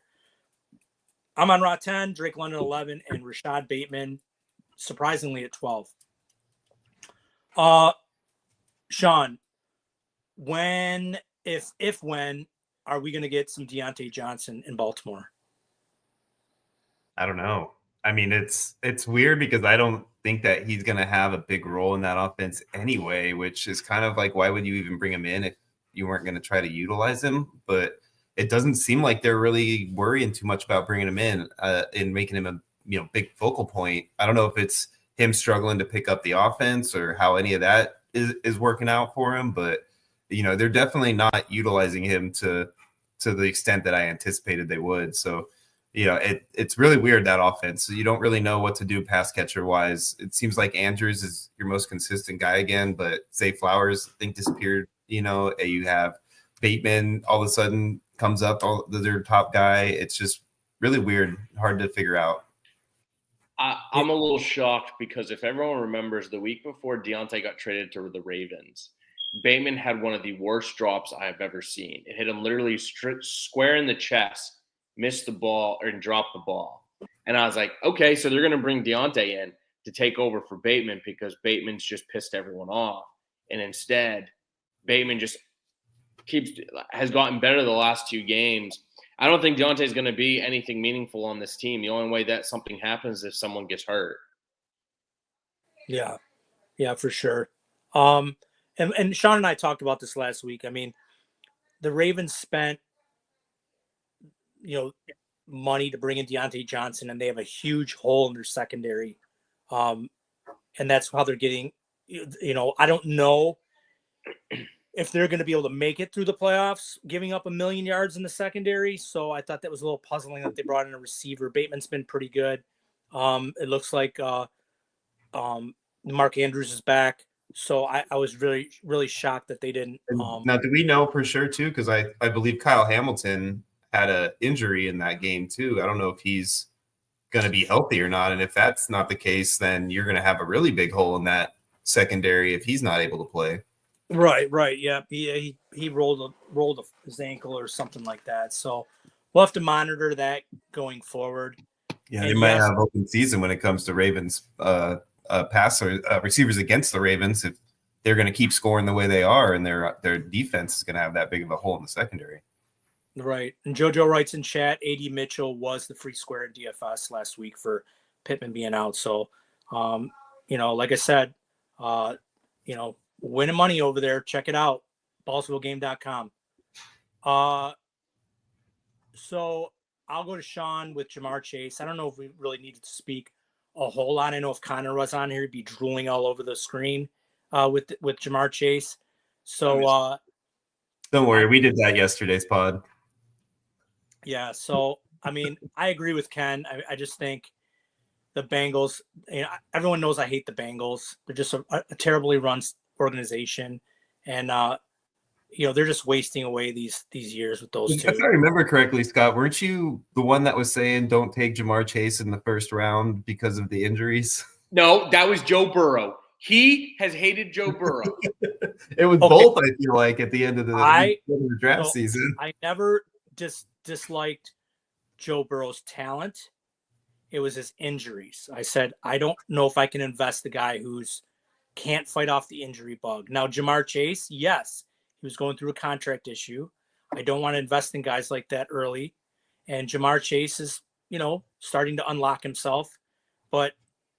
Amon-Ra 10, Drake London 11, and Rashad Bateman surprisingly at 12. Sean, when are we going to get some Deontay Johnson in Baltimore? I don't know. I mean, it's weird because I don't think that he's going to have a big role in that offense anyway, which is kind of like, why would you even bring him in if you weren't going to try to utilize him? But it doesn't seem like they're really worrying too much about bringing him in and making him a big focal point. I don't know if it's him struggling to pick up the offense or how any of that is working out for him, but they're definitely not utilizing him to the extent that I anticipated they would. So, it's really weird, that offense. You don't really know what to do pass catcher wise. It seems like Andrews is your most consistent guy again, but Zay Flowers, I think, disappeared. You have Bateman all of a sudden comes up, their top guy. It's just really weird, hard to figure out. I'm a little shocked because if everyone remembers, the week before Deontay got traded to the Ravens, Bateman had one of the worst drops I have ever seen. It hit him literally square in the chest, missed the ball, and dropped the ball. And I was like, okay, so they're going to bring Deontay in to take over for Bateman because Bateman's just pissed everyone off. And instead, Bateman just has gotten better the last 2 games. I don't think Deontay's going to be anything meaningful on this team. The only way that something happens is if someone gets hurt. Yeah, for sure. And Sean and I talked about this last week. I mean, the Ravens spent, money to bring in Deontay Johnson, and they have a huge hole in their secondary. And that's how they're getting, I don't know if they're going to be able to make it through the playoffs, giving up 1 million yards in the secondary. So I thought that was a little puzzling that they brought in a receiver. Bateman's been pretty good. It looks like Mark Andrews is back. So I was really, really shocked that they didn't. Now, do we know for sure, too? Because I believe Kyle Hamilton had an injury in that game, too. I don't know if he's going to be healthy or not. And if that's not the case, then you're going to have a really big hole in that secondary if he's not able to play. Right. Yeah. He rolled his ankle or something like that. So we'll have to monitor that going forward. Yeah, they might have open season when it comes to Ravens receivers against the Ravens if they're going to keep scoring the way they are, and their defense is going to have that big of a hole in the secondary. Right. And JoJo writes in chat, A.D. Mitchell was the free square in DFS last week for Pittman being out. So, like I said, winning money over there. Check it out. BallsvilleGame.com. So I'll go to Sean with Jamar Chase. I don't know if we really needed to speak a whole lot. I know if Connor was on here, he'd be drooling all over the screen with Jamar Chase. So don't worry, we did that yesterday's pod. Yeah. So I mean, I agree with Ken. I just think the Bengals. Everyone knows I hate the Bengals. They're just a terribly run organization, and they're just wasting away these years with those two. If I remember correctly, Scott, weren't you the one that was saying don't take Jamar Chase in the first round because of the injuries? No, that was Joe Burrow. He has hated Joe Burrow. It was both, I feel like, at the end of the draft season. I never disliked Joe Burrow's talent. It was his injuries. I said, I don't know if I can invest the guy who's can't fight off the injury bug. Now, Jamar Chase, yes, he was going through a contract issue. I don't want to invest in guys like that early. And Jamar Chase is, starting to unlock himself, but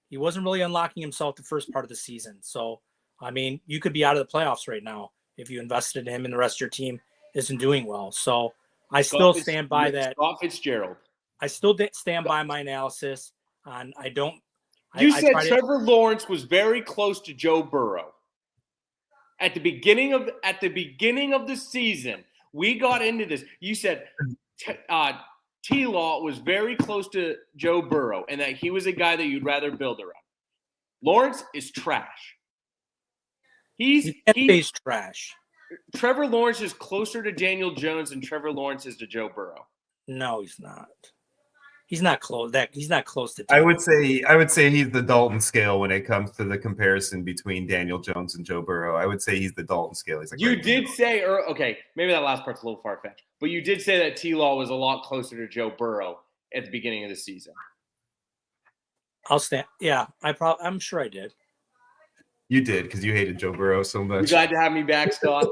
he wasn't really unlocking himself the first part of the season. So, I mean, you could be out of the playoffs right now if you invested in him and the rest of your team isn't doing well. So I still stand by that. Scott Fitzgerald. I still stand by my analysis on You said Trevor Lawrence was very close to Joe Burrow. At the beginning of the season, we got into this. You said T-Law was very close to Joe Burrow and that he was a guy that you'd rather build around. Lawrence is trash. He's trash. Trevor Lawrence is closer to Daniel Jones than Trevor Lawrence is to Joe Burrow. No, he's not. He's not close. He's not close to. I would say he's the Dalton scale when it comes to the comparison between Daniel Jones and Joe Burrow. I would say he's the Dalton scale. He's like you did say, okay, maybe that last part's a little far fetched, but you did say that T-Law was a lot closer to Joe Burrow at the beginning of the season. I'll stand. Yeah, I'm sure I did. You did because you hated Joe Burrow so much. You're glad to have me back, Scott.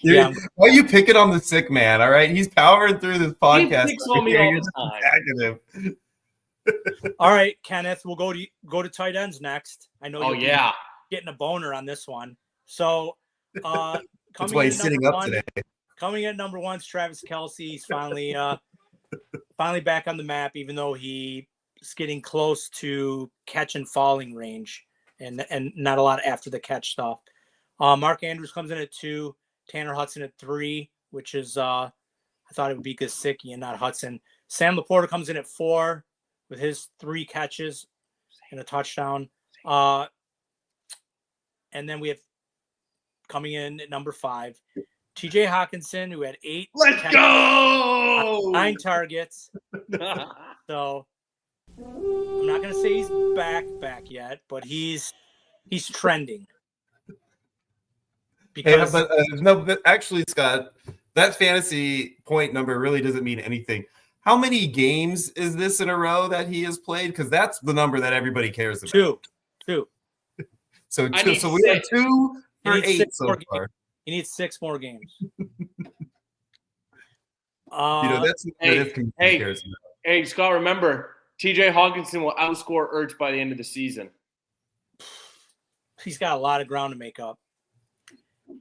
Why are you picking on the sick man? All right, he's powering through this podcast. He picks on me all the time. All right, Kenneth, we'll go to tight ends next. I know. You're getting a boner on this one. So, that's why he's sitting up today. Coming in number 1 is Travis Kelce. He's finally back on the map, even though he's getting close to catch and falling range, and not a lot after the catch stuff. Mark Andrews comes in at 2, Tanner Hudson at 3, which is I thought it would be Gesicki and not Hudson. Sam Laporta comes in at 4 with his 3 catches and a touchdown. And then we have coming in at number 5, TJ Hawkinson, who had 8. Let's go! 9 targets. So I'm not going to say he's back yet, but he's trending. because but actually, Scott, that fantasy point number really doesn't mean anything. How many games is this in a row that he has played? Because that's the number that everybody cares about. Two. So we have 2 for 8 so far. He needs 6 more games. That's hey, Scott, remember, TJ Hawkinson will outscore Ertz by the end of the season. He's got a lot of ground to make up.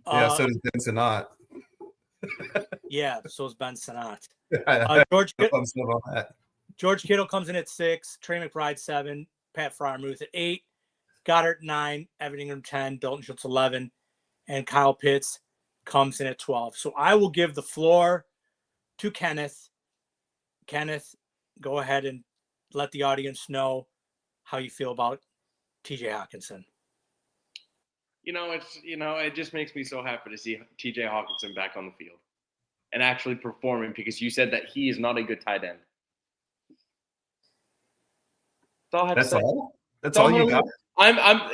Yeah, so does Ben Sinnott. Yeah, so is Ben Sinnott. George Kittle comes in at 6, Trey McBride 7, Pat Fryermuth at 8, Goddard 9, Evan Ingram 10, Dalton Schultz 11, and Kyle Pitts comes in at 12. So I will give the floor to Kenneth. Kenneth, go ahead and let the audience know how you feel about TJ Hawkinson. It just makes me so happy to see TJ Hawkinson back on the field and actually performing, because you said that he is not a good tight end. That's all I have to say. That's all you got?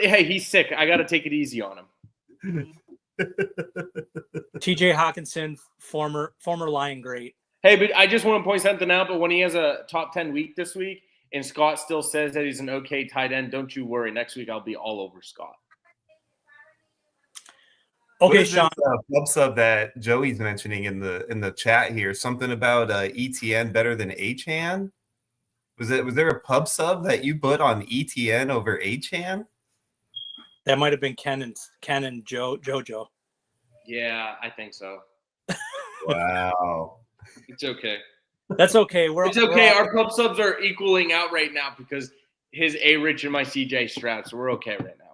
Hey, he's sick. I got to take it easy on him. TJ Hawkinson, former Lion great. Hey, but I just want to point something out. But when he has a top 10 week this week and Scott still says that he's an okay tight end, don't you worry. Next week I'll be all over Scott. Okay, Sean. Pub sub that Joey's mentioning in the chat here, something about ETN better than Achane. Was there a pub sub that you put on ETN over Achane? That might have been Ken and JoJo. Yeah, I think so. Wow. It's okay. That's okay. It's okay. Our pub subs are equaling out right now because his A-Rich and my CJ Stroud, so we're okay right now.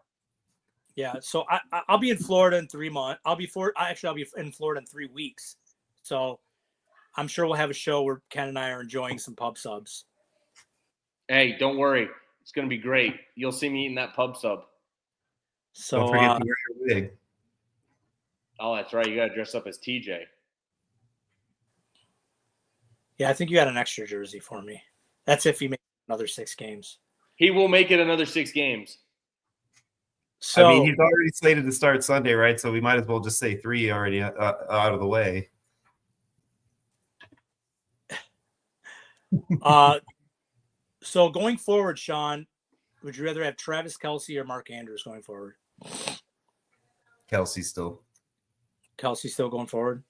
Yeah, so I'll be in Florida in 3 months. I'll be in Florida in 3 weeks. So I'm sure we'll have a show where Ken and I are enjoying some pub subs. Hey, don't worry. It's going to be great. You'll see me eating that pub sub. So don't forget to wear your wig. Oh, that's right. You got to dress up as TJ. Yeah, I think you got an extra jersey for me. That's if he makes another 6 games. He will make it another 6 games. So, I mean, he's already slated to start Sunday, right? So we might as well just say 3 already out of the way. So going forward, Sean, would you rather have Travis Kelce or Mark Andrews going forward? Kelce still going forward.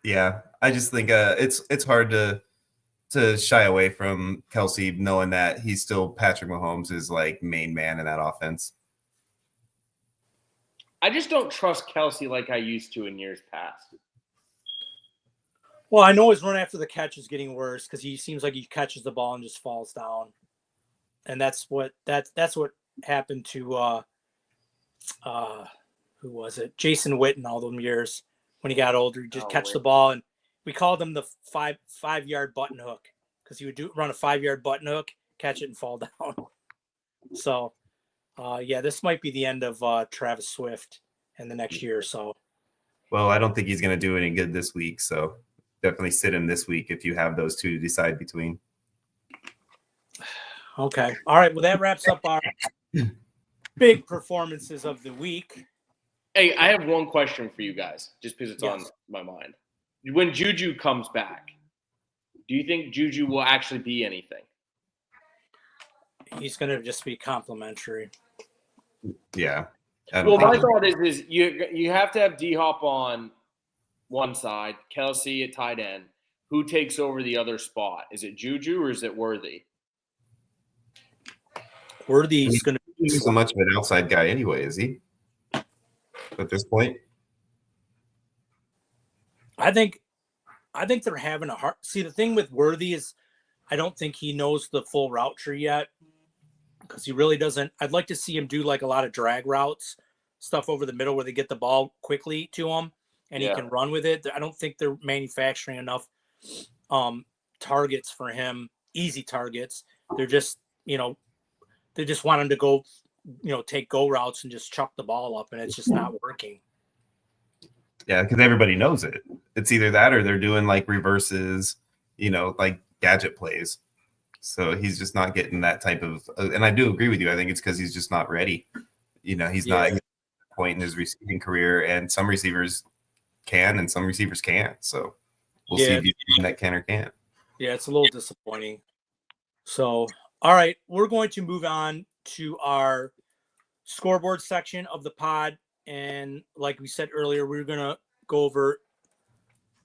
Yeah, I just think it's hard to shy away from Kelce, knowing that he's still Patrick Mahomes' is like main man in that offense. I just don't trust Kelce like I used to in years past. Well, I know his run after the catch is getting worse because he seems like he catches the ball and just falls down, and that's what happened to who was it? Jason Witten all those years when he got older. He'd just catch the ball, and we called him the 5-yard button hook because he would run a 5-yard button hook, catch it, and fall down. So. Yeah, this might be the end of Travis Swift in the next year or so. Well, I don't think he's going to do any good this week, so definitely sit him this week if you have those two to decide between. Okay. All right. Well, that wraps up our big performances of the week. Hey, I have one question for you guys, just because it's on my mind. When Juju comes back, do you think Juju will actually be anything? He's going to just be complimentary. Yeah. Well, my thought is you have to have D-Hop on one side, Kelce at tight end. Who takes over the other spot? Is it Juju or is it Worthy? Worthy's going to be so much of an outside guy anyway, is he? At this point? I think they're having a hard – see, the thing with Worthy is I don't think he knows the full route tree yet. Because he really doesn't. I'd like to see him do like a lot of drag routes, stuff over the middle where they get the ball quickly to him and he can run with it. I don't think they're manufacturing enough targets for him, easy targets. They're just, they just want him to go, take go routes and just chuck the ball up, and it's just not working. Yeah, because everybody knows it. It's either that or they're doing like reverses, like gadget plays. So he's just not getting that type of, and I do agree with you. I think it's because he's just not ready. He's not at the point in his receiving career, and some receivers can and some receivers can't. So we'll see if you that can or can't. Yeah, it's a little disappointing. So, all right, we're going to move on to our scoreboard section of the pod. And like we said earlier, we're going to go over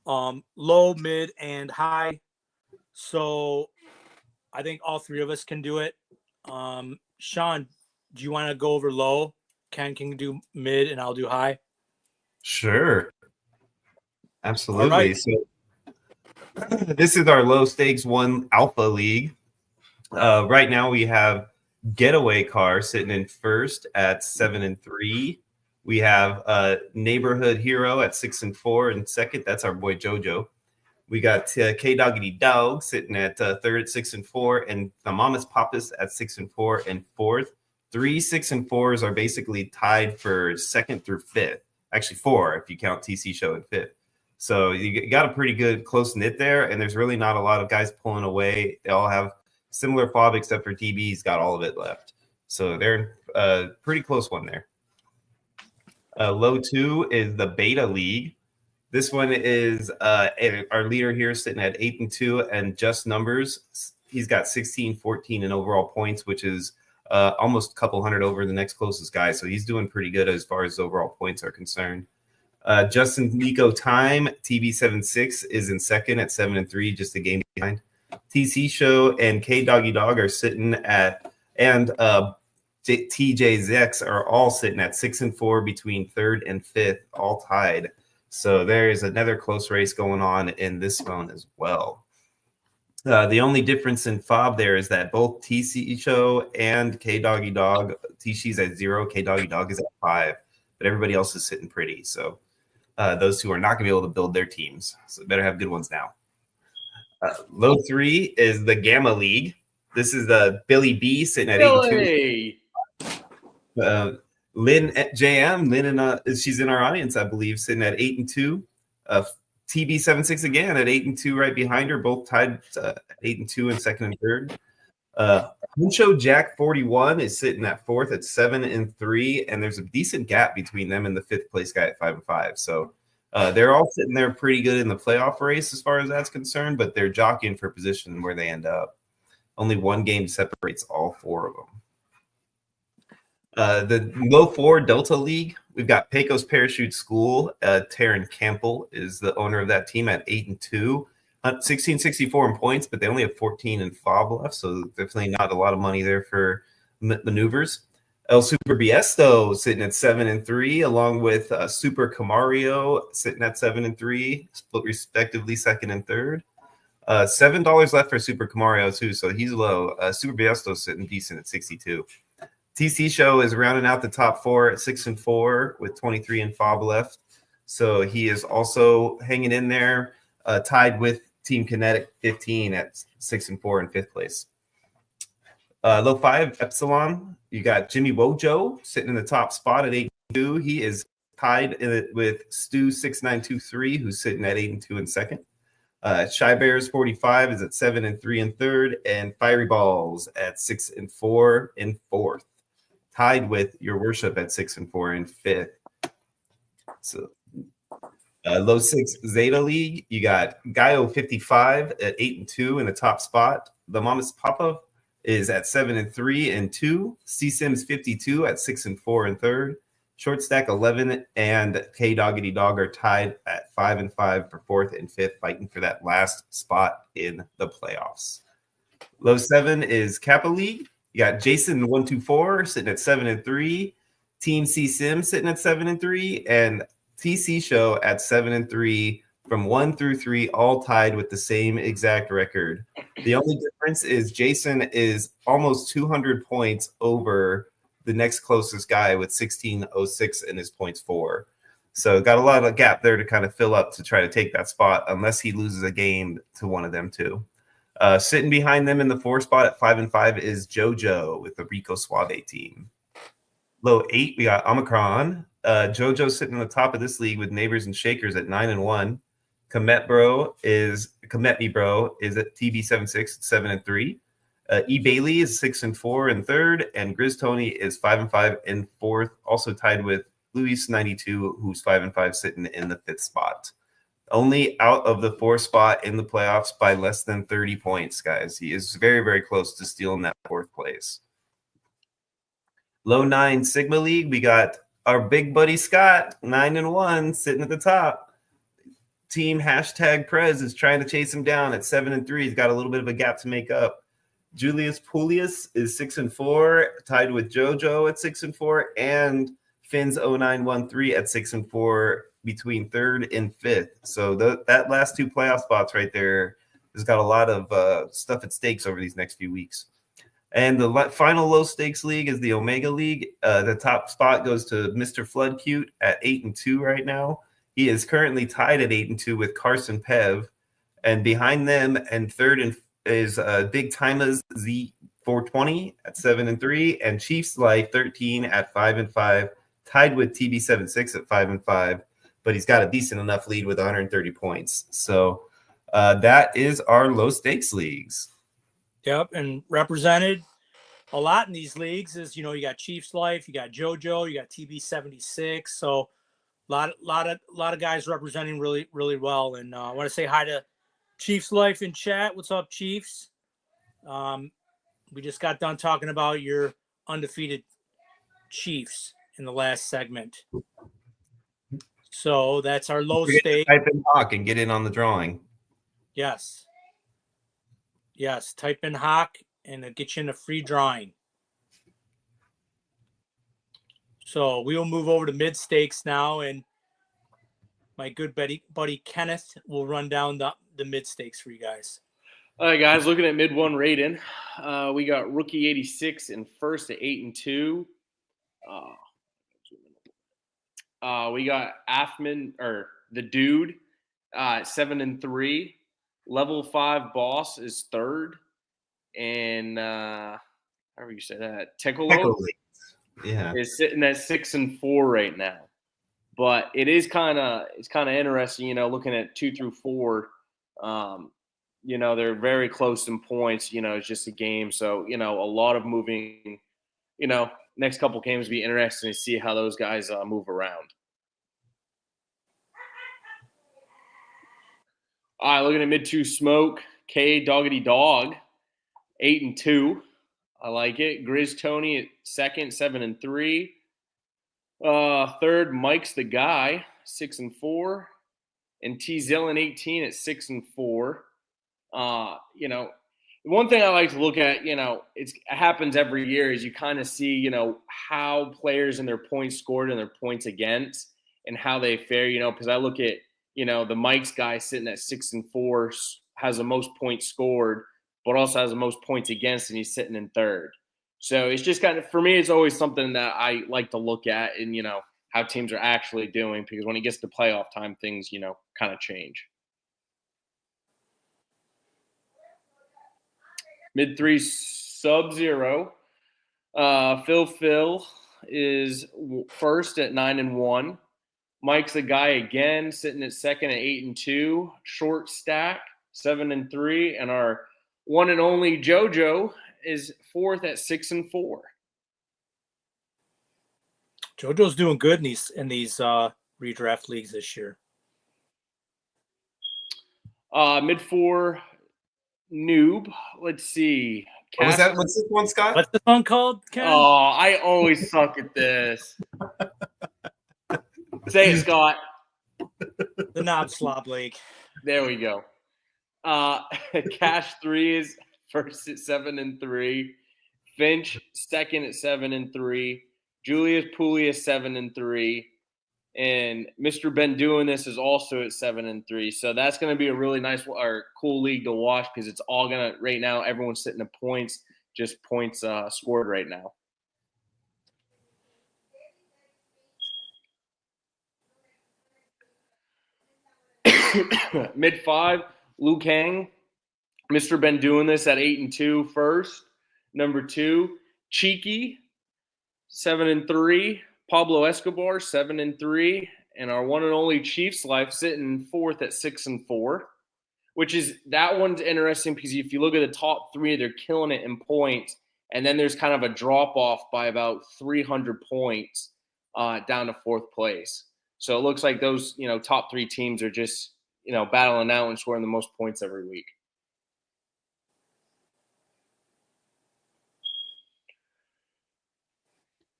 low, mid, and high. So I think all three of us can do it. Sean, do you want to go over low? Ken can do mid, and I'll do high. Sure. Absolutely. All right. So this is our low stakes 1 alpha league. Right now we have Getaway Car sitting in first at 7-3. We have Neighborhood Hero at 6-4 in second. That's our boy JoJo. We got K Doggity Dog sitting at third at 6-4, and the Mamas Papas at 6-4 and fourth. 3 6-4s are basically tied for second through fifth. Actually, 4 if you count TC Show in fifth. So you got a pretty good close knit there, and there's really not a lot of guys pulling away. They all have similar FOB except for DB's got all of it left. So they're a pretty close one there. Low 2 is the Beta League. This one is our leader here sitting at 8-2 and just numbers. He's got 16, 14 in overall points, which is almost a couple hundred over the next closest guy. So he's doing pretty good as far as overall points are concerned. Justin Nico Time, TB76, is in second at 7-3, just a game behind. TC Show and K Doggy Dog are sitting at, and TJ Zex are all sitting at 6-4 between third and fifth, all tied. So there is another close race going on in this one as well. The only difference in FOB there is that both TC Show and K Doggy Dog, TC's at 0, K Doggy Dog is at 5, but everybody else is sitting pretty. So those two are not going to be able to build their teams. So better have good ones now. Low 3 is the Gamma League. This is the Billy B sitting at 8-2. Lynn at JM, Lynn and she's in our audience, I believe, sitting at 8-2. TB76 again at 8-2, right behind her, both tied 8-2 in second and third. Huncho Jack 41 is sitting at fourth at 7-3, and there's a decent gap between them and the fifth place guy at 5-5. So they're all sitting there pretty good in the playoff race as far as that's concerned, but they're jockeying for position where they end up. Only one game separates all 4 of them. The low 4 Delta League, we've got Pecos Parachute School. Taryn Campbell is the owner of that team at 8-2, 1664 in points, but they only have 14 in FOB left, so definitely not a lot of money there for maneuvers. El Super Biesto sitting at 7-3, along with Super Camario sitting at 7-3, split respectively second and third. $7 left for Super Camario too, so he's low. Super Biesto sitting decent at 62. TC Show is rounding out the top 4 at 6-4 with 23 in FOB left. So he is also hanging in there, tied with Team Kinetic 15 at 6-4 in fifth place. Low 5 Epsilon, you got Jimmy Wojo sitting in the top spot at 8-2. He is tied with Stu 6923, who's sitting at 8-2 in second. Shy Bears 45 is at 7-3 in third, and Fiery Balls at 6-4 in fourth, tied with Your Worship at 6-4 in fifth. So low 6 Zeta League, you got Gaio 55 at 8-2 in the top spot. The Mamas Papa is at 7-3 and 2. C Sims 52 at 6-4 in third. Short Stack 11 and K Doggity Dog are tied at 5-5 for fourth and fifth, fighting for that last spot in the playoffs. Low 7 is Kappa League. You got Jason 124 sitting at 7-3, Team C Sim sitting at 7-3, and TC Show at 7-3 from 1 through 3, all tied with the same exact record. The only difference is Jason is almost 200 points over the next closest guy with 1606 in his points 4. So got a lot of gap there to kind of fill up to try to take that spot, unless he loses a game to one of them two. Sitting behind them in the 4 spot at 5-5 is JoJo with the Rico Suave team. Low 8, we got Omicron. JoJo sitting on the top of this league with Neighbors and Shakers at 9-1. Comet Me Bro is at TB76 at 7-3. E Bailey is 6-4 in third, and Grizz Tony is 5-5 in fourth, also tied with Luis 92, who's 5-5, sitting in the 5th spot. Only out of the 4th spot in the playoffs by less than 30 points, guys. He is very, very close to stealing that 4th place. Low 9 Sigma League, we got our big buddy Scott, 9-1, sitting at the top. Team #Prez is trying to chase him down at 7-3. He's got a little bit of a gap to make up. Julius Poulius is 6-4, tied with JoJo at 6-4, and Finn's 0913 at 6-4 between 3rd and 5th. So that last 2 playoff spots right there has got a lot of stuff at stakes over these next few weeks. And the final low stakes league is the Omega League. The top spot goes to Mr. Flood Cute at 8-2 right now. He is currently tied at 8-2 with Carson Pev, and behind them and 3rd is Big Tima's Z420 at 7-3, and Chiefs Life 13 at 5-5, tied with TB76 at 5-5. But he's got a decent enough lead with 130 points. So that is our low stakes leagues. Yep, and represented a lot in these leagues is, you got Chiefs Life, you got JoJo, you got TB76. So a lot of guys representing really, really well. And I want to say hi to Chiefs Life in chat. What's up, Chiefs? We just got done talking about your undefeated Chiefs in the last segment. So that's our low stake. Type in Hawk and get in on the drawing. Yes. Type in Hawk and it'll get you in a free drawing. So we will move over to mid stakes now, and my good buddy Kenneth will run down the mid stakes for you guys. All right, guys, looking at mid 1 rating, we got Rookie 86 in first at 8-2. We got Afman, or the Dude, 7-3. Level 5 Boss is 3rd, and however you say that, Tekolo is sitting at 6-4 right now. But it's kind of interesting, looking at 2 through 4. They're very close in points. It's just a game, so a lot of moving. Next couple games be interesting to see how those guys move around. All right, looking at mid 2 Smoke, K Doggity Dog, 8-2. I like it. Grizz Tony at 2nd, 7-3. 3rd, Mike's the Guy, 6-4. And T Zillin 18 at 6-4. One thing I like to look at, it happens every year, is you kind of see, how players and their points scored and their points against and how they fare, because I look at, the Mike's guy sitting at 6-4 has the most points scored, but also has the most points against, and he's sitting in 3rd. So it's just kind of, for me, it's always something that I like to look at and, how teams are actually doing, because when it gets to playoff time, things, kind of change. Mid 3 Sub-Zero. Phil is first at 9-1. Mike's the Guy again, sitting at 2nd at 8-2. Short Stack, 7-3. And our one and only JoJo is 4th at 6-4. JoJo's doing good in these redraft leagues this year. Mid 4 Noob. Let's see. What's this one, Scott? What's the one called, Ken? Oh, I always suck at this. Say it, Scott. The Knob Slob League. There we go. Cash 3 is first at 7-3. Finch 2nd at 7-3. Julius Poulius 7-3. And Mr. Ben Doing This is also at 7-3. So that's going to be a really nice or cool league to watch, because it's all going to, right now, everyone's sitting at points, just points scored right now. Mid 5, Liu Kang. Mr. Ben Doing This at 8-2 first. Number 2, Cheeky, 7-3. Pablo Escobar, 7-3. And our one and only Chiefs Life sitting 4th at 6-4. Which is, that one's interesting because if you look at the top 3, they're killing it in points. And then there's kind of a drop off by about 300 points down to 4th place. So it looks like those, top 3 teams are just, battling out and scoring the most points every week.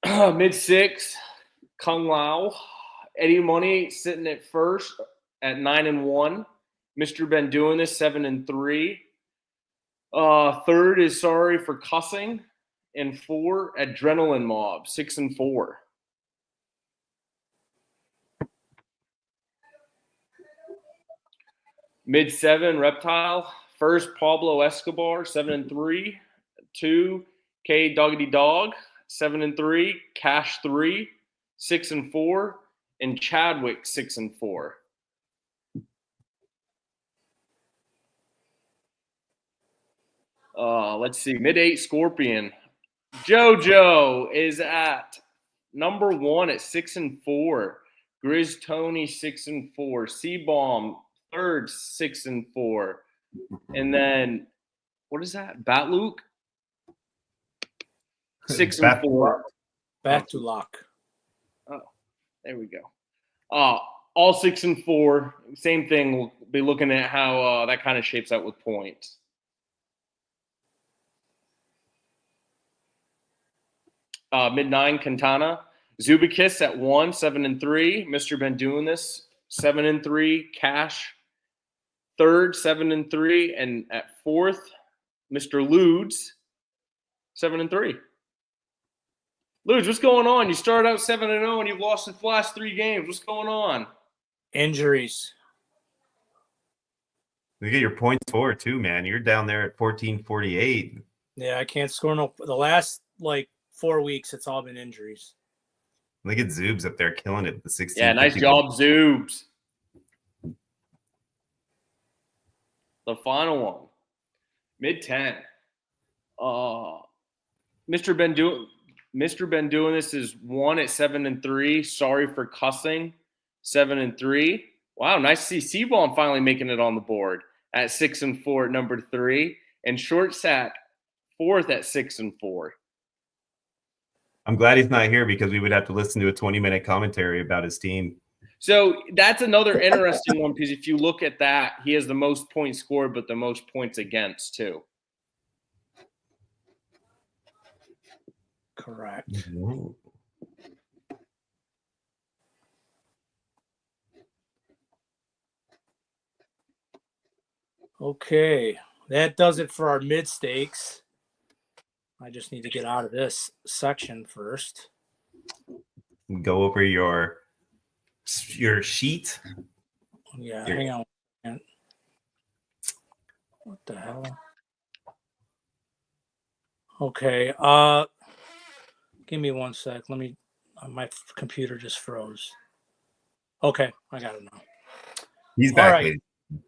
Mid-6, Kung Lao. Eddie Money sitting at first at 9-1. Mr. Been doing this 7-3. Third is Sorry for Cussing, and 4 Adrenaline Mob 6-4. Mid-7 Reptile. First Pablo Escobar 7-3. 2 K Doggity Dog 7-3. Cash 3 6-4. And Chadwick 6-4. Let's see. Mid-8 Scorpion. JoJo is at number 1 at 6-4. Grizz Tony 6-4. C-Bomb third 6-4. And then what is that? Bat Luke 6-4. Back to lock. Oh, there we go. All 6-4. Same thing. We'll be looking at how that kind of shapes out with points. Mid-9 Quintana. Zubikis at 1, 7-3. Mr. Been doing this 7-3. Cash third 7-3, and at 4th, Mr. Ludes 7-3. Ludes, what's going on? You started out 7-0 and you've lost the last 3 games. What's going on? Injuries. Look at your points for too, man. You're down there at 1448. Yeah, I can't score no. The last 4 weeks, it's all been injuries. Look at Zoobs up there killing it. The 16. Yeah, nice job, Zoobs. The final one, mid-10. Mr. Ben doing this is 1 at 7-3. Sorry for Cussing, 7-3. Wow, nice to see C-Bomb finally making it on the board at 6-4 at number 3, and Short Sack 4th at 6-4. I'm glad he's not here because we would have to listen to a 20-minute commentary about his team. So that's another interesting one, because if you look at that, he has the most points scored, but the most points against too. Correct. Whoa. Okay, that does it for our mid stakes. I just need to get out of this section first. Go over your sheet. Yeah, hang on. What the hell? Okay, give me 1 sec. Let me. My computer just froze. Okay, I got it now. He's back. All right.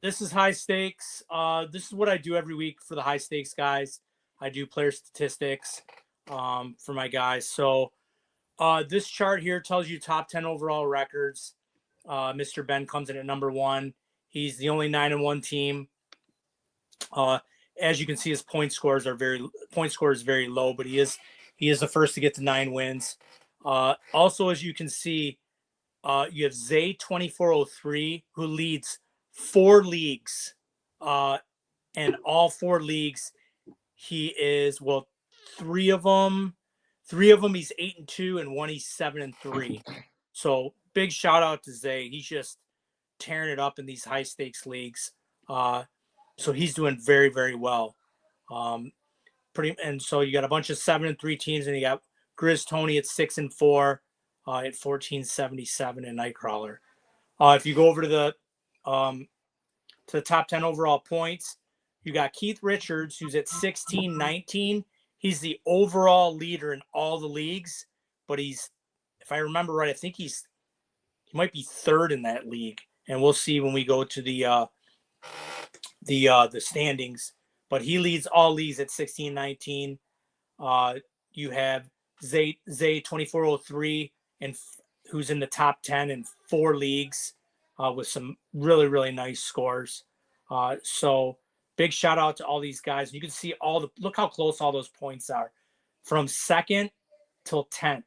This is high stakes. This is what I do every week for the high stakes guys. I do player statistics for my guys. So this chart here tells you top 10 overall records. Mr. Ben comes in at number 1. He's the only 9-1 team. As you can see, his point score is very low, but he is the first to get to 9 wins. Also, as you can see, you have Zay 2403, who leads 4 leagues, and all 4 leagues he is 3 of them he's 8-2, and 1 he's 7-3. So big shout out to Zay. He's just tearing it up in these high stakes leagues. So he's doing very, very well. And so you got a bunch of 7-3 teams, and you got Grizz Tony at 6-4 at 1477 and Nightcrawler. If you go over to the top 10 overall points, you got Keith Richards, who's at 16-19. He's the overall leader in all the leagues, but he's, if I remember right, I think he might be 3rd in that league, and we'll see when we go to the standings. But he leads all leagues at 16-19. You have Zay 2403, and who's in the top 10 in 4 leagues with some really, really nice scores. So big shout out to all these guys. You can see look how close all those points are from 2nd till 10th.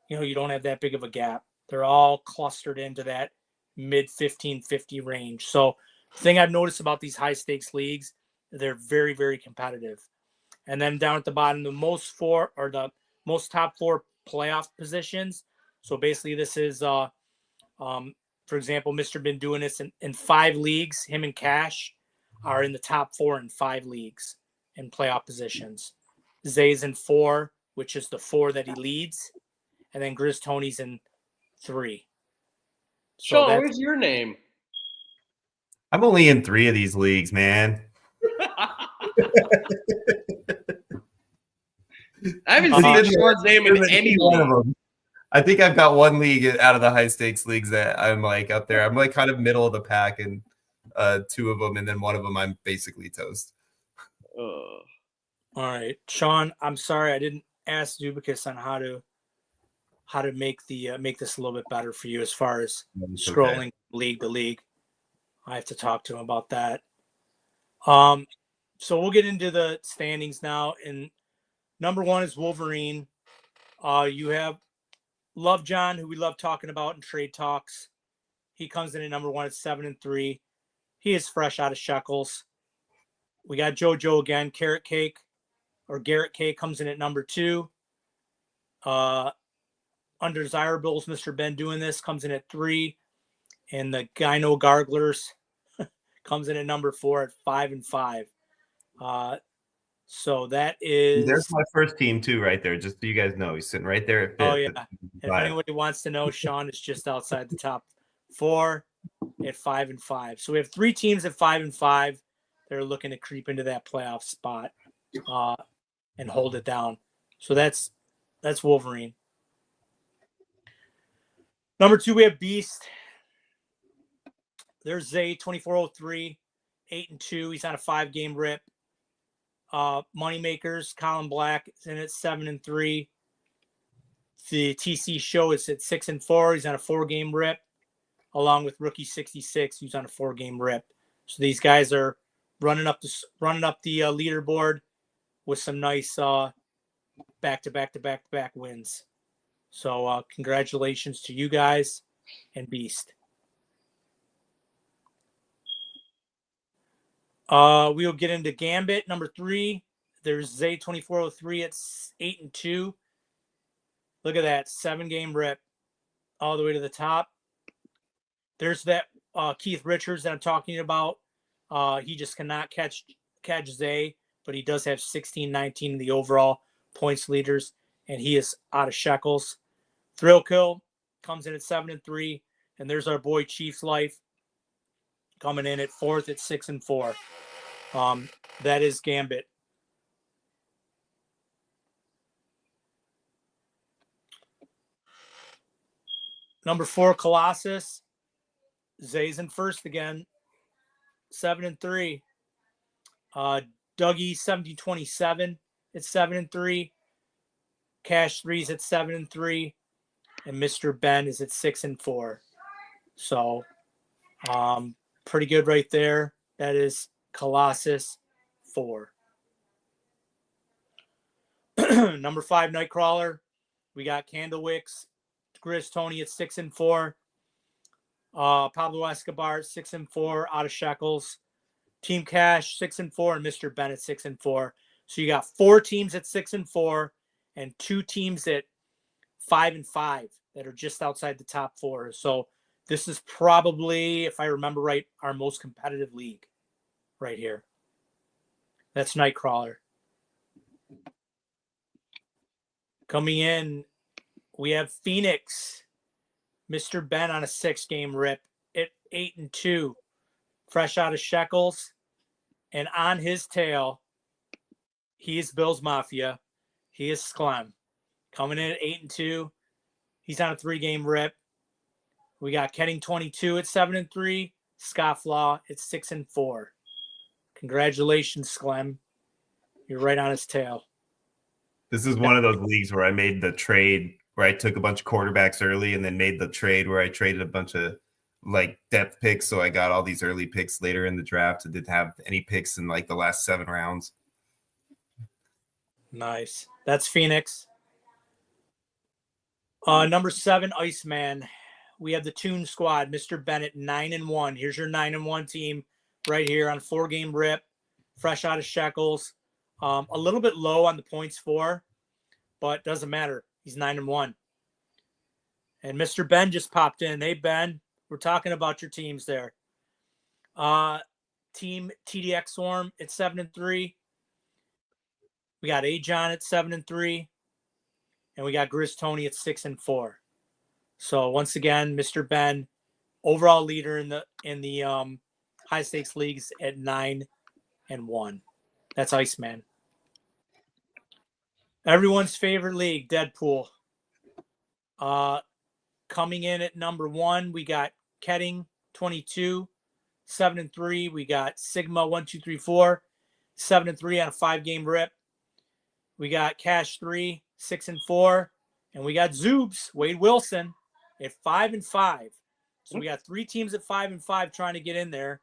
you don't have that big of a gap. They're all clustered into that mid 1550 range. So the thing I've noticed about these high stakes leagues, they're very, very competitive. And then down at the bottom, the most top four playoff positions. So basically this is, for example, Mr. been doing this in 5 leagues. Him and Cash are in the top 4 in 5 leagues in playoff positions. Zay's in 4, which is the 4 that he leads. And then Grizz Tony's in 3. So Sean, where's your name? I'm only in 3 of these leagues, man. I haven't seen Sean's name in any one of league. them. I think I've got one league out of the high stakes leagues that I'm like up there. I'm like kind of middle of the pack in 2 of them, and then one of them I'm basically toast. All right, Sean, I'm sorry I didn't ask Dubicus on how to make this a little bit better for you as far as scrolling league to league. I have to talk to him about that. So we'll get into the standings now. And number 1 is Wolverine. You have Love John, who we love talking about in trade talks. He comes in at number 1 at 7-3. He is fresh out of Shekels. We got JoJo again. Garrett Cake comes in at number 2. Undesirables, Mr. Ben doing this, comes in at 3. And the Gyno Garglers comes in at number 4 at 5-5. So that is. There's my first team too, right there. Just so you guys know, he's sitting right there at 5th. Oh yeah. If anybody wants to know, Sean is just outside the top 4 at 5-5. So we have 3 teams at 5-5. They're looking to creep into that playoff spot and hold it down. So that's Wolverine. Number 2, we have Beast. There's Zay 2403, 8-2. He's on a 5-game rip. Moneymakers, Colin Black is in at 7-3. The TC Show is at 6-4. He's on a 4-game rip, along with Rookie 66, who's on a 4-game rip. So these guys are running up the leaderboard with some nice back-to-back wins. So congratulations to you guys and Beast. We'll get into Gambit. Number 3, there's Zay 2403 at 8-2. Look at that 7-game rip all the way to the top. There's that Keith Richards that I'm talking about. He just cannot catch Zay, but he does have 16-19 in the overall points leaders, and he is out of Shekels. Thrill Kill comes in at 7-3, and there's our boy Chief's Life coming in at 4th at 6-4. That is Gambit. Number 4, Colossus. Zay's in first again, 7-3. Dougie 1727 at 7-3. Cash 3's at 7-3, and Mr. Ben is at 6-4. So, pretty good right there. That is Colossus 4. Number 5, Nightcrawler. We got Candlewicks, Grizz Tony at 6-4. Pablo Escobar 6-4 out of Shekels. Team Cash 6-4, and Mr. Ben at 6-4. So you got 4 teams at 6-4 and 2 teams at 5-5 that are just outside the top 4. So this is probably, if I remember right, our most competitive league right here. That's Nightcrawler. Coming in, we have Phoenix. Mr. Ben on a 6-game rip at 8-2. Fresh out of Shekels. And on his tail, he is Bill's Mafia. He is Sklem. Coming in at 8-2. He's on a 3-game rip. We got Kenning 22 at 7-3. Scofflaw at 6-4. Congratulations, Sklem. You're right on his tail. This is one of those leagues where I made the trade where I took a bunch of quarterbacks early and then made the trade where I traded a bunch of like depth picks. So I got all these early picks later in the draft and didn't have any picks in like the last 7 rounds. Nice. That's Phoenix. Number 7, Iceman. We have the Toon Squad, Mr. Bennett, 9-1. Here's your 9-1 team right here on a 4-game rip, fresh out of Shekels. A little bit low on the points for, but doesn't matter. He's 9-1. And Mr. Ben just popped in. Hey, Ben, we're talking about your teams there. Team TDX Swarm at 7-3. We got A-John at 7-3. And we got Grizz Tony at 6-4. So once again, Mr. Ben, overall leader in the high stakes leagues at 9-1. That's Iceman. Everyone's favorite league, Deadpool. Coming in at number 1, we got Ketting 22, 7-3. We got Sigma 1-2-3-4, 7-3 on a 5-game rip. We got Cash 3, 6-4, and we got Zoobs, Wade Wilson, at 5-5. So we got 3 teams at 5-5 trying to get in there,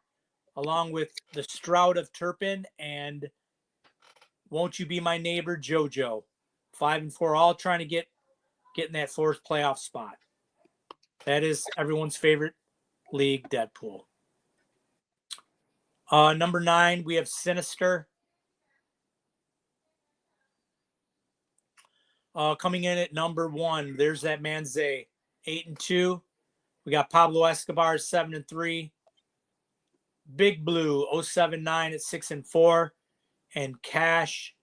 along with the Stroud of Turpin and Won't You Be My Neighbor, JoJo. 5-4, all trying to get in that 4th playoff spot. That is everyone's favorite league, Deadpool. Number 9, we have Sinister. Coming in at number 1, there's that man Zay, 8-2. We got Pablo Escobar 7-3. Big Blue 079 at 6-4, and Cash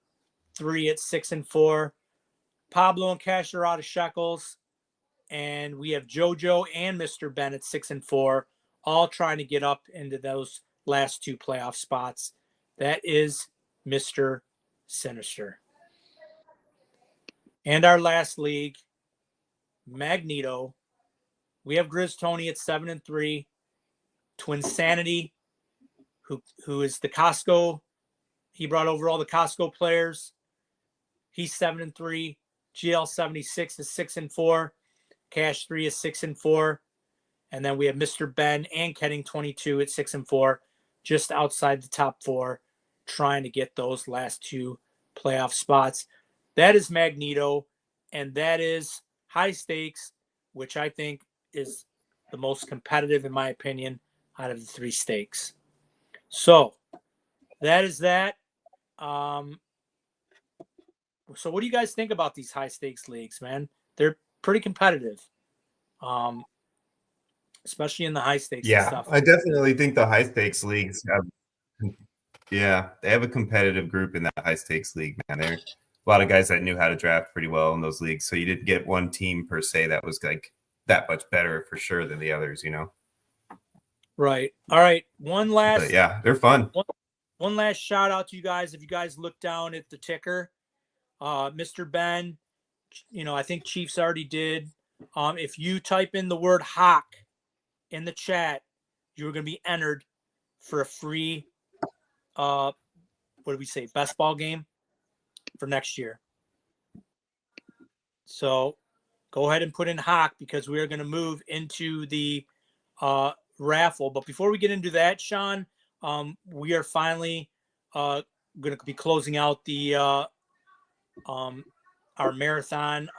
3 at 6-4. Pablo and Cash are out of Shekels, and we have JoJo and Mr. Ben at 6-4, all trying to get up into those last 2 playoff spots. That is Mr. Sinister. And our last league, Magneto. We have Grizz Tony at 7-3. Twinsanity, who is the Costco. He brought over all the Costco players. He's 7-3. GL 76 is 6-4. Cash 3 is 6-4. And then we have Mr. Ben and Ketting 22 at 6-4, just outside the top 4, trying to get those last 2 playoff spots. That is Magneto, and that is high stakes, which I think is the most competitive, in my opinion, out of the 3 stakes. So that is that. So what do you guys think about these high stakes leagues, man? They're pretty competitive, especially in the high stakes and stuff. I definitely think the high stakes leagues have. Yeah, they have a competitive group in that high stakes league, man. There are a lot of guys that knew how to draft pretty well in those leagues. So you didn't get one team per se that was like that much better for sure than the others, you know? Right. All right. One last. But yeah, they're fun. One last shout out to you guys. If you guys look down at the ticker, Mr. Ben, I think Chiefs already did. If you type in the word Hawk in the chat, you're going to be entered for a free, what do we say, best ball game for next year. So go ahead and put in Hawk, because we are going to move into the raffle. But before we get into that, Sean, we are finally going to be closing out the our marathon.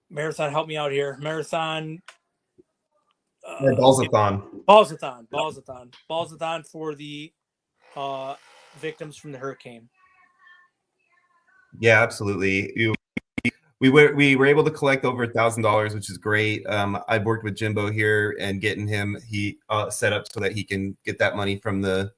Marathon, help me out here. Marathon. Ballsathon for the victims from the hurricane. Yeah, absolutely. We were able to collect over $1,000, which is great. I've worked with Jimbo here and getting him set up so that he can get that money from the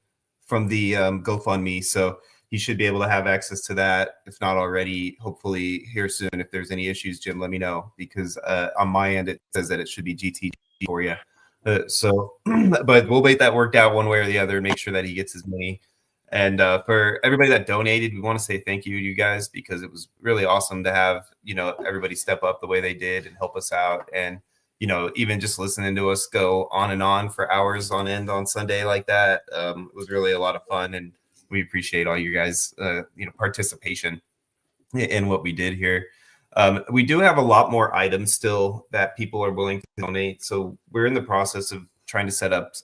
GoFundMe. So he should be able to have access to that, if not already, hopefully here soon. If there's any issues, Jim, let me know, because on my end it says that it should be GTG for you. But we'll make that worked out one way or the other and make sure that he gets his money. And for everybody that donated, we want to say thank you to you guys, because it was really awesome to have, everybody step up the way they did and help us out. And, even just listening to us go on and on for hours on end on Sunday like that, it was really a lot of fun. And we appreciate all you guys, participation in what we did here. We do have a lot more items still that people are willing to donate. So we're in the process of trying to set up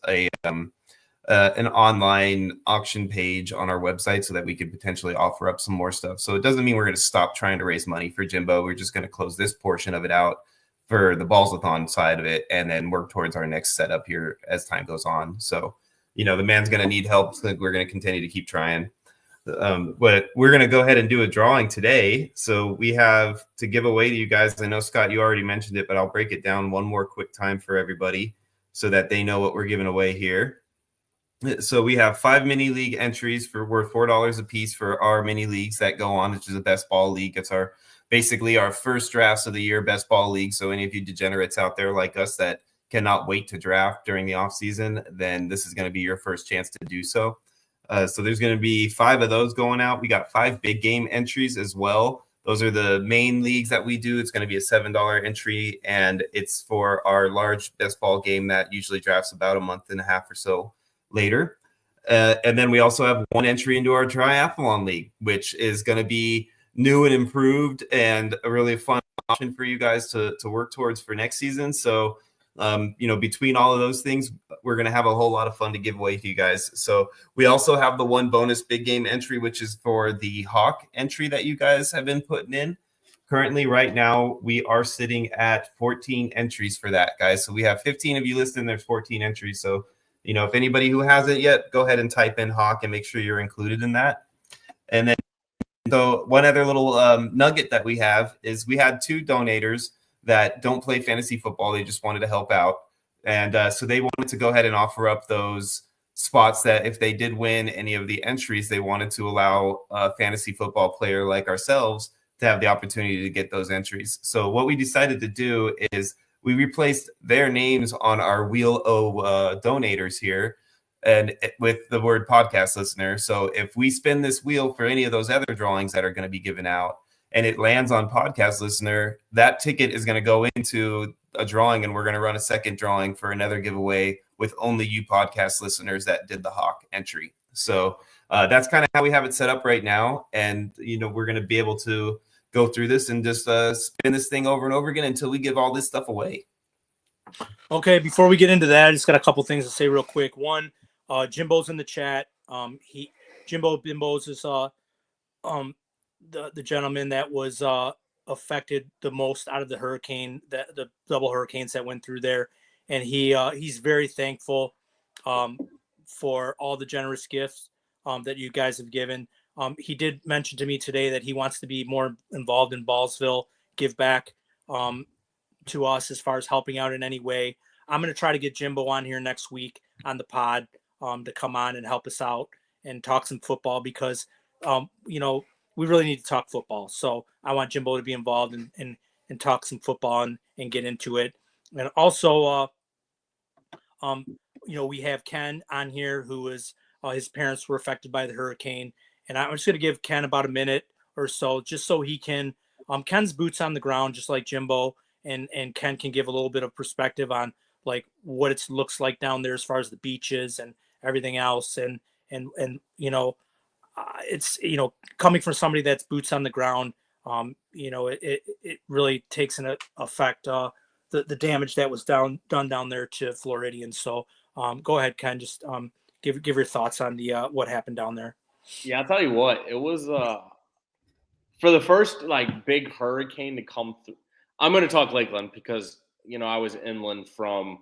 an online auction page on our website so that we could potentially offer up some more stuff. So it doesn't mean we're going to stop trying to raise money for Jimbo. We're just going to close this portion of it out for the Ballsathon side of it and then work towards our next setup here as time goes on. So, the man's going to need help. So we're going to continue to keep trying. But we're going to go ahead and do a drawing today. So we have to give away to you guys. I know, Scott, you already mentioned it, but I'll break it down one more quick time for everybody so that they know what we're giving away here. So we have 5 mini league entries for worth $4 a piece for our mini leagues that go on, which is a best ball league. It's basically our first drafts of the year best ball league. So any of you degenerates out there like us that cannot wait to draft during the off season, then this is going to be your first chance to do so. So there's going to be 5 of those going out. We got 5 big game entries as well. Those are the main leagues that we do. It's going to be a $7 entry, and it's for our large best ball game that usually drafts about a month and a half or so later. And then we also have 1 entry into our triathlon league, which is going to be new and improved and a really fun option for you guys to work towards for next season. So, between all of those things, we're going to have a whole lot of fun to give away to you guys. So we also have the 1 bonus big game entry, which is for the Hawk entry that you guys have been putting in. Currently, right now, we are sitting at 14 entries for that, guys. So we have 15 of you listed, there's 14 entries. So, if anybody who hasn't yet, go ahead and type in Hawk and make sure you're included in that. And then, so one other little nugget that we have is we had 2 donators that don't play fantasy football. They just wanted to help out. And so they wanted to go ahead and offer up those spots that if they did win any of the entries, they wanted to allow a fantasy football player like ourselves to have the opportunity to get those entries. So what we decided to do is we replaced their names on our Wheel O donators here and with the word podcast listener. So if we spin this wheel for any of those other drawings that are going to be given out and it lands on podcast listener, that ticket is going to go into a drawing and we're going to run a second drawing for another giveaway with only you podcast listeners that did the Hawk entry. So that's kind of how we have it set up right now. And, we're going to be able to go through this and just spin this thing over and over again until we give all this stuff away. Okay, before we get into that, I just got a couple things to say real quick. One, Jimbo's in the chat. Jimbo Bimbos is the gentleman that was affected the most out of the hurricane, the double hurricanes that went through there, and he's very thankful for all the generous gifts that you guys have given. He did mention to me today that he wants to be more involved in Ballsville, give back to us as far as helping out in any way. I'm going to try to get Jimbo on here next week on the pod to come on and help us out and talk some football because, we really need to talk football. So I want Jimbo to be involved and talk some football and get into it. And also, we have Ken on here who is his parents were affected by the hurricane. And I'm just going to give Ken about a minute or so just so he can Ken's boots on the ground, just like Jimbo. And Ken can give a little bit of perspective on like what it looks like down there as far as the beaches and everything else. And it's, coming from somebody that's boots on the ground, it really takes an effect, the damage that was done down there to Floridians. So go ahead, Ken, just give your thoughts on the what happened down there. Yeah, I'll tell you what, it was for the first big hurricane to come through. I'm going to talk Lakeland because, I was inland from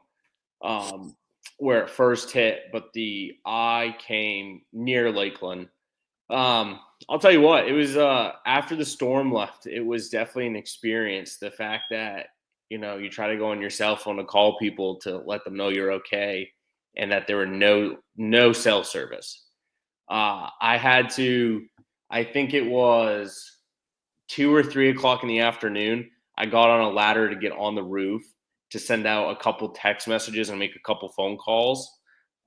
where it first hit, but the eye came near Lakeland. I'll tell you what, it was after the storm left, it was definitely an experience. The fact that, you try to go on your cell phone to call people to let them know you're okay and that there were no cell service. I had to, I think it was 2 or 3 o'clock in the afternoon. I got on a ladder to get on the roof to send out a couple text messages and make a couple phone calls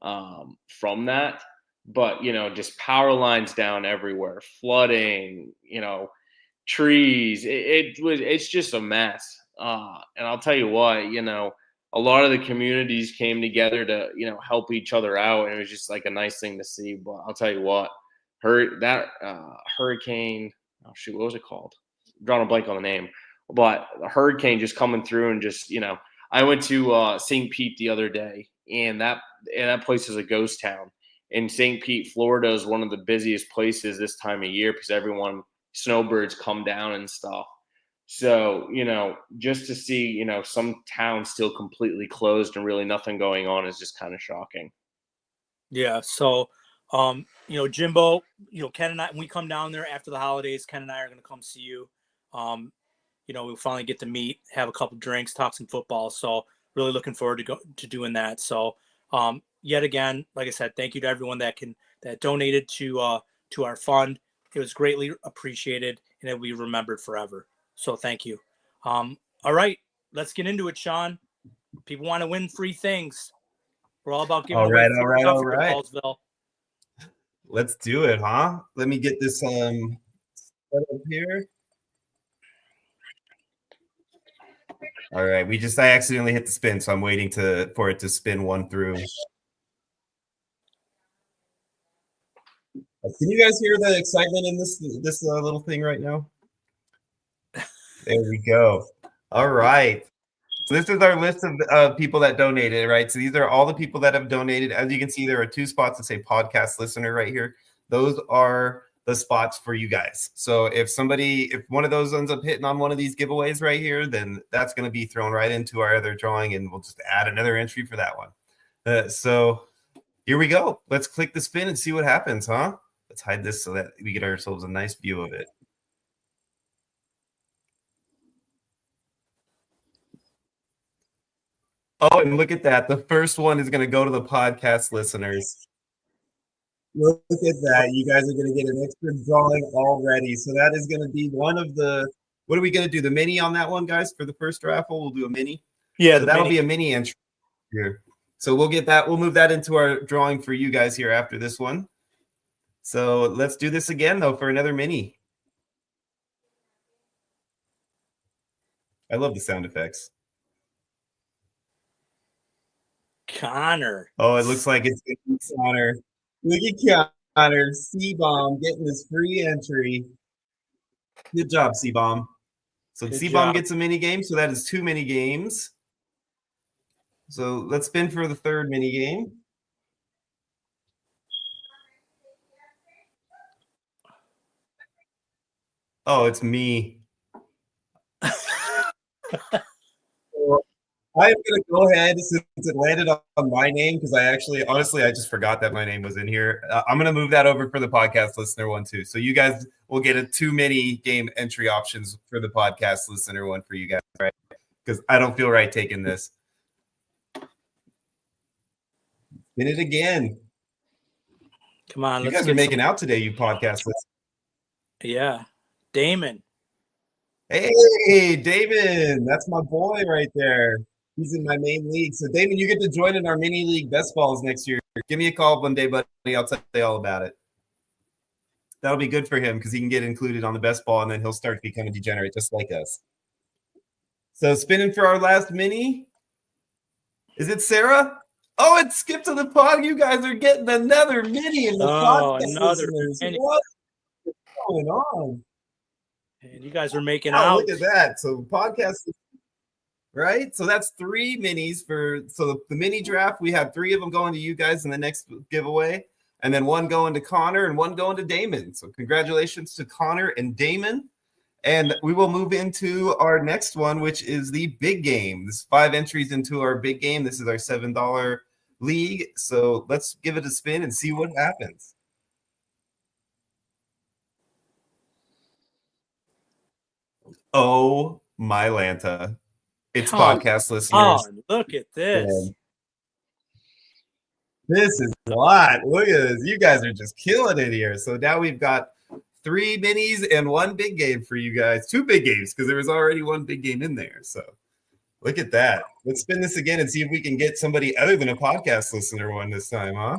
from that. But, just power lines down everywhere, flooding, trees. It's just a mess. And I'll tell you what, a lot of the communities came together to, help each other out. And it was just like a nice thing to see. But I'll tell you what, hurricane, what was it called? I'm drawing a blank on the name. But a hurricane just coming through and just, I went to St. Pete the other day and that place is a ghost town. And St. Pete, Florida is one of the busiest places this time of year because snowbirds come down and stuff. So, just to see, some towns still completely closed and really nothing going on is just kind of shocking. Yeah. So, Jimbo, Ken and I, when we come down there after the holidays, Ken and I are going to come see you. We'll finally get to meet, have a couple drinks, talk some football. So really looking forward to doing that. So, yet again, like I said, thank you to everyone that donated to our fund. It was greatly appreciated and it will be remembered forever. So thank you. All right, let's get into it, Sean. People want to win free things. We're all about giving away free stuff here at Ballsville. Let's do it, huh? Let me get this set up here. All right, I accidentally hit the spin, so I'm waiting for it to spin one through. Can you guys hear the excitement in this little thing right now? There we go. All right. So this is our list of people that donated, right? So these are all the people that have donated. As you can see, there are 2 spots that say podcast listener right here. Those are the spots for you guys. So if one of those ends up hitting on one of these giveaways right here, then that's going to be thrown right into our other drawing, and we'll just add another entry for that one. So here we go. Let's click the spin and see what happens, huh? Let's hide this so that we get ourselves a nice view of it. Oh, and look at that. The first one is going to go to the podcast listeners. Look at that. You guys are going to get an extra drawing already. So that is going to be one of the – what are we going to do? The mini on that one, guys, for the first raffle? We'll do a mini? Yeah, so that'll be a mini entry here. So we'll get that. We'll move that into our drawing for you guys here after this one. So let's do this again, though, for another mini. I love the sound effects. Connor. Oh, it looks like it's going to be Connor. Look at Connor. C-Bomb getting his free entry. Good job, C-Bomb. So C-Bomb gets a mini game. So that is 2 mini games. So let's spin for the third mini game. Oh, it's me. I'm going to go ahead since it landed on my name because honestly, I just forgot that my name was in here. I'm going to move that over for the podcast listener one too. So you guys will get a 2 mini game entry options for the podcast listener one for you guys, right? Because I don't feel right taking this. Spin it again. Come on. You guys are making out today, you podcast listeners. Yeah. Damon. Hey, Damon. That's my boy right there. He's in my main league. So, Damon, you get to join in our mini league best balls next year. Give me a call one day, buddy. I'll tell you all about it. That'll be good for him because he can get included on the best ball, and then he'll start to become a degenerate just like us. So, spinning for our last mini. Is it Sarah? Oh, it skipped to the pod. You guys are getting another mini in the podcast. Another mini. What is going on? And you guys are making out. Look at that. So, podcast. Right? So that's 3 minis the mini draft. We have 3 of them going to you guys in the next giveaway, and then 1 going to Connor and 1 going to Damon. So congratulations to Connor and Damon. And we will move into our next one, which is the big game. This is 5 entries into our big game. This is our $7 league. So let's give it a spin and see what happens. Oh my Lanta. It's podcast listeners. Oh, look at this. Yeah. This is a lot. Look at this. You guys are just killing it here. So now we've got 3 minis and 1 big game for you guys. 2 big games because there was already 1 big game in there. So look at that. Let's spin this again and see if we can get somebody other than a podcast listener one this time, huh?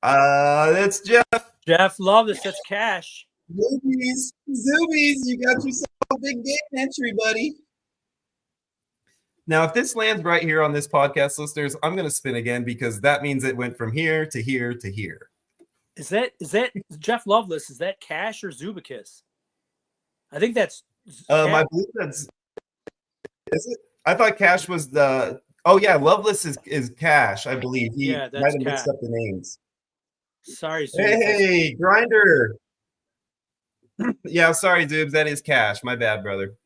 That's Jeff. Jeff, love this. That's cash. Zoobies, you got yourself a big game entry, buddy. Now, if this lands right here on this podcast, listeners, I'm going to spin again because that means it went from here to here to here. Is that Jeff Loveless? Is that Cash or Zubakis? I think that's. I believe that's. Is it? I thought Cash was the. Oh yeah, Loveless is Cash, I believe. He Yeah, that's might have mixed Cash. up the names. Sorry, Zoobs. Hey, Grinder. Yeah, sorry, Zoobs. That is Cash. My bad, brother.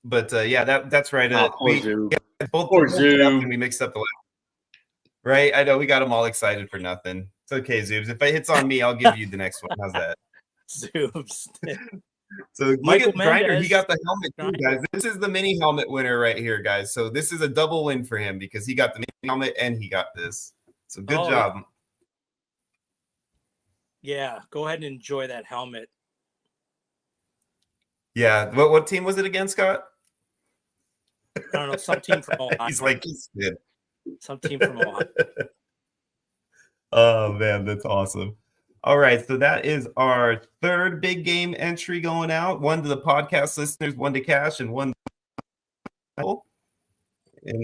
But yeah, that's right. Poor Zoo. Both Poor stuff Zoo. and we mixed up the last. Right? I know we got them all excited for nothing. It's okay, Zoobs. If it hits on me, I'll give you the next one. How's that? Zoobs. So look Michael at Grinder. He Mendez. got the helmet too, guys. This is the mini helmet winner right here, guys. So this is a double win for him because he got the mini helmet and he got this. So good job. Yeah, go ahead and enjoy that helmet. Yeah. What team was it again, Scott? I don't know, some team from Ohio. He's like, he's good. Some team from Ohio. Oh man, that's awesome. All right, so that is our third big game entry going out. One to the podcast listeners, one to Cash, and one. And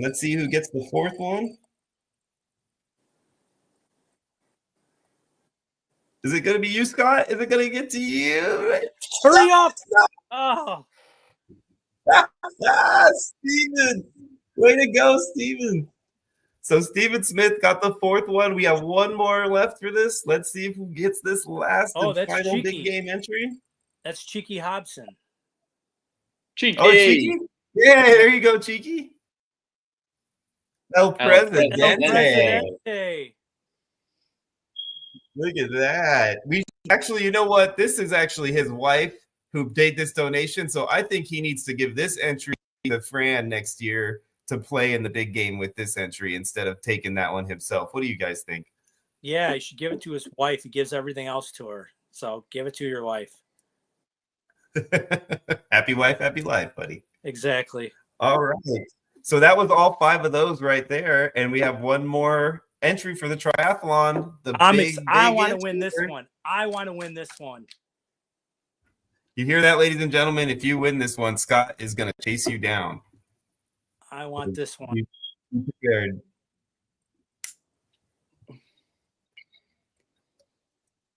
let's see who gets the fourth one. Is it going to be you, Scott? Is it going to get to you? Hurry up! Oh, Steven! Way to go, Steven! So Steven Smith got the fourth one. We have one more left for this. Let's see who gets this last and that's final cheeky. big game entry. That's Cheeky Hobson. Cheeky. Oh, Cheeky? Yeah, there you go, Cheeky. El Presidente. El Presidente. Look at that. We actually, you know what? This is actually his wife who made this donation. So I think he needs to give this entry to Fran next year to play in the big game with this entry instead of taking that one himself. What do you guys think? Yeah, he should give it to his wife. He gives everything else to her. So give it to your wife. Happy wife, happy life, buddy. Exactly. All right. So that was all 5 of those right there. And we have one more entry for the triathlon. I want to win this one. I want to win this one. You hear that, ladies and gentlemen? If you win this one, Scott is going to chase you down. I want this one. Be prepared.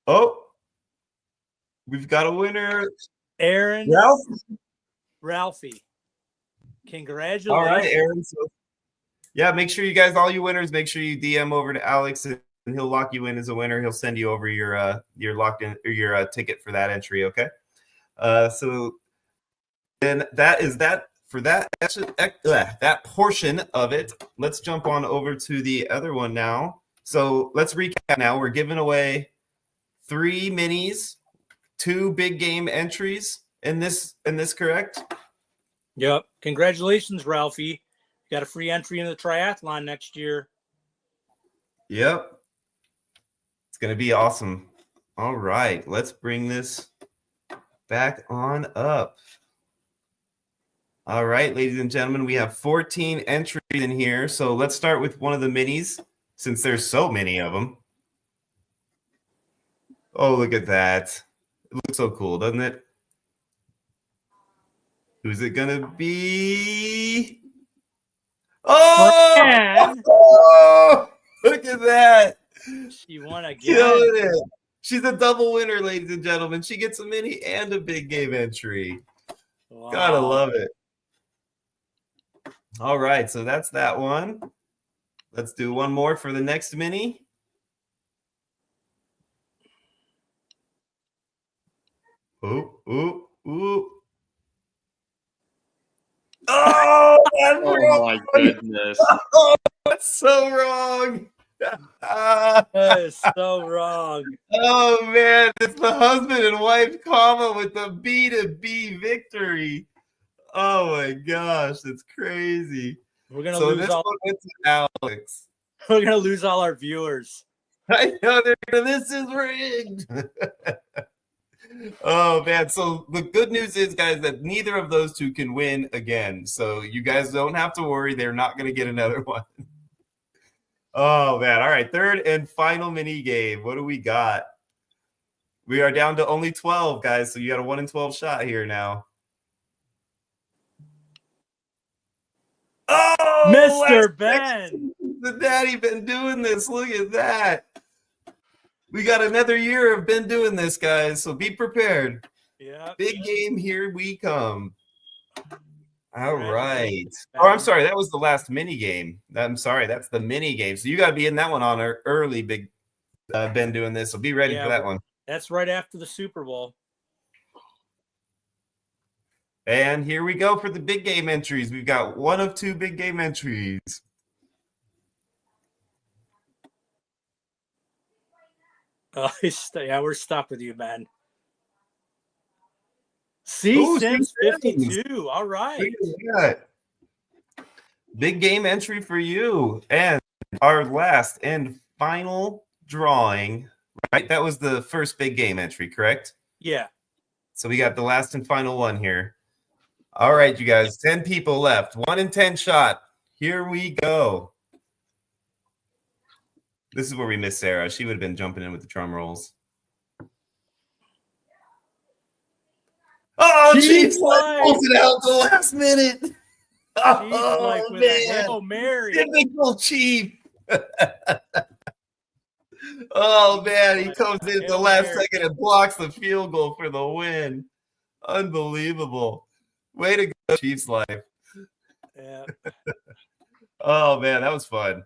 Oh, we've got a winner. Aaron Ralph? Ralphie. Congratulations. All right, Aaron. So, yeah, make sure you guys, all you winners, make sure you DM over to Alex and he'll lock you in as a winner. He'll send you over your locked in or your ticket for that entry. Okay. So then that is that for that portion of it. Let's jump on over to the other one now. So let's recap now. We're giving away 3 minis, 2 big game entries in this, correct? Yep. Congratulations, Ralphie. You got a free entry in the triathlon next year. Yep. It's going to be awesome. All right. Let's bring this back on up. All right, ladies and gentlemen, we have 14 entries in here. So let's start with one of the minis since there's so many of them. Oh, look at that. It looks so cool, doesn't it? Who's it going to be? Oh, look at that. She won again. Killing it. She's a double winner, ladies and gentlemen. She gets a mini and a big game entry. Wow. Gotta love it. All right, so that's that one. Let's do one more for the next mini. Ooh, ooh, ooh. Oh, that's Oh my goodness. Oh, that's so wrong. That is so wrong. Oh man, it's the husband and wife combo with the B2B victory. Oh my gosh, that's crazy. We're gonna So lose this all. one went to Alex. We're gonna lose all our viewers. I know this is rigged. Oh man, so the good news is, guys, that neither of those two can win again. So you guys don't have to worry; they're not going to get another one. Oh man! All right, third and final mini game. What do we got? We are down to only 12, guys. So you got a 1 in 12 shot here now. Oh, Mr. Ben. The daddy been doing this. Look at that. We got another year of been doing this, guys. So be prepared. Yeah. Big game, here we come. All right. Oh, I'm sorry. That was the last mini game. I'm sorry. That's the mini game. So you got to be in that one on early, Big Ben doing this. So be ready for that one. That's right after the Super Bowl. And here we go for the big game entries. We've got one of two big game entries. Yeah, we're stuck with you, Ben. Sims 52. All right. Big game entry for you. And our last and final drawing, right? That was the first big game entry, correct? Yeah. So we got the last and final one here. All right, you guys, 10 people left. 1 in 10 shot. Here we go. This is where we miss Sarah. She would have been jumping in with the drum rolls. Oh, Chiefs pulls it out the last minute. Oh, with a Hail Mary. Typical Chief. Oh, man. He comes in at the last second and blocks the field goal for the win. Unbelievable. Way to go, Chiefs life. Yeah. Oh, man. That was fun.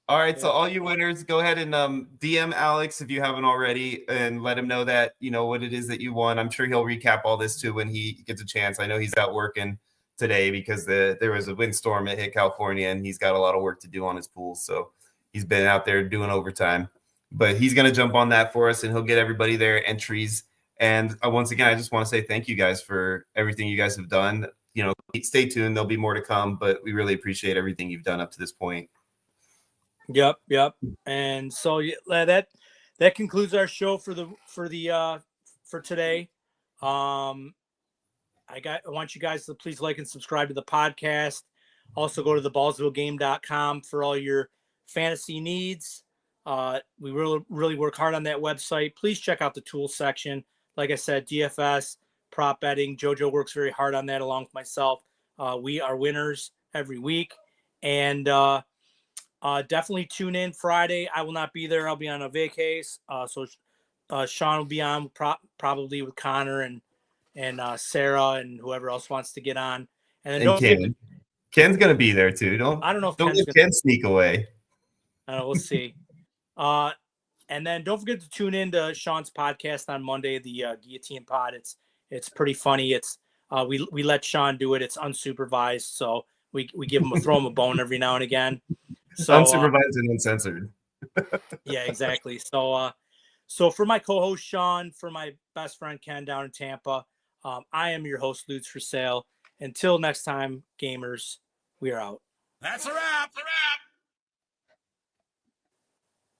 All right, so all you winners, go ahead and DM Alex if you haven't already, and let him know that you know what it is that you won. I'm sure he'll recap all this too when he gets a chance. I know he's out working today because there was a windstorm that hit California, and he's got a lot of work to do on his pool, so he's been out there doing overtime. But he's going to jump on that for us, and he'll get everybody their entries. And once again, I just want to say thank you guys for everything you guys have done. You know, stay tuned. There'll be more to come, but we really appreciate everything you've done up to this point. Yep. And so that concludes our show for today. I want you guys to please like and subscribe to the podcast. Also go to the ballsvillegame.com for all your fantasy needs. We really work hard on that website. Please check out the tools section. Like I said, DFS, prop betting. JoJo works very hard on that along with myself. We are winners every week. And definitely tune in Friday. I will not be there. I'll be on a vacay. So Sean will be on probably with Connor and Sarah and whoever else wants to get on. And then Ken's going to be there too. I don't know if don't let Ken sneak away. I don't know. We'll see. And then don't forget to tune in to Sean's podcast on Monday, the Guillotine Pod. It's pretty funny. It's we let Sean do it. It's unsupervised, so we give him throw him a bone every now and again. So, unsupervised and uncensored. Yeah, exactly. So for my co-host Sean, for my best friend Ken down in Tampa, I am your host Lutz for Sale. Until next time, gamers, we are out. That's a wrap.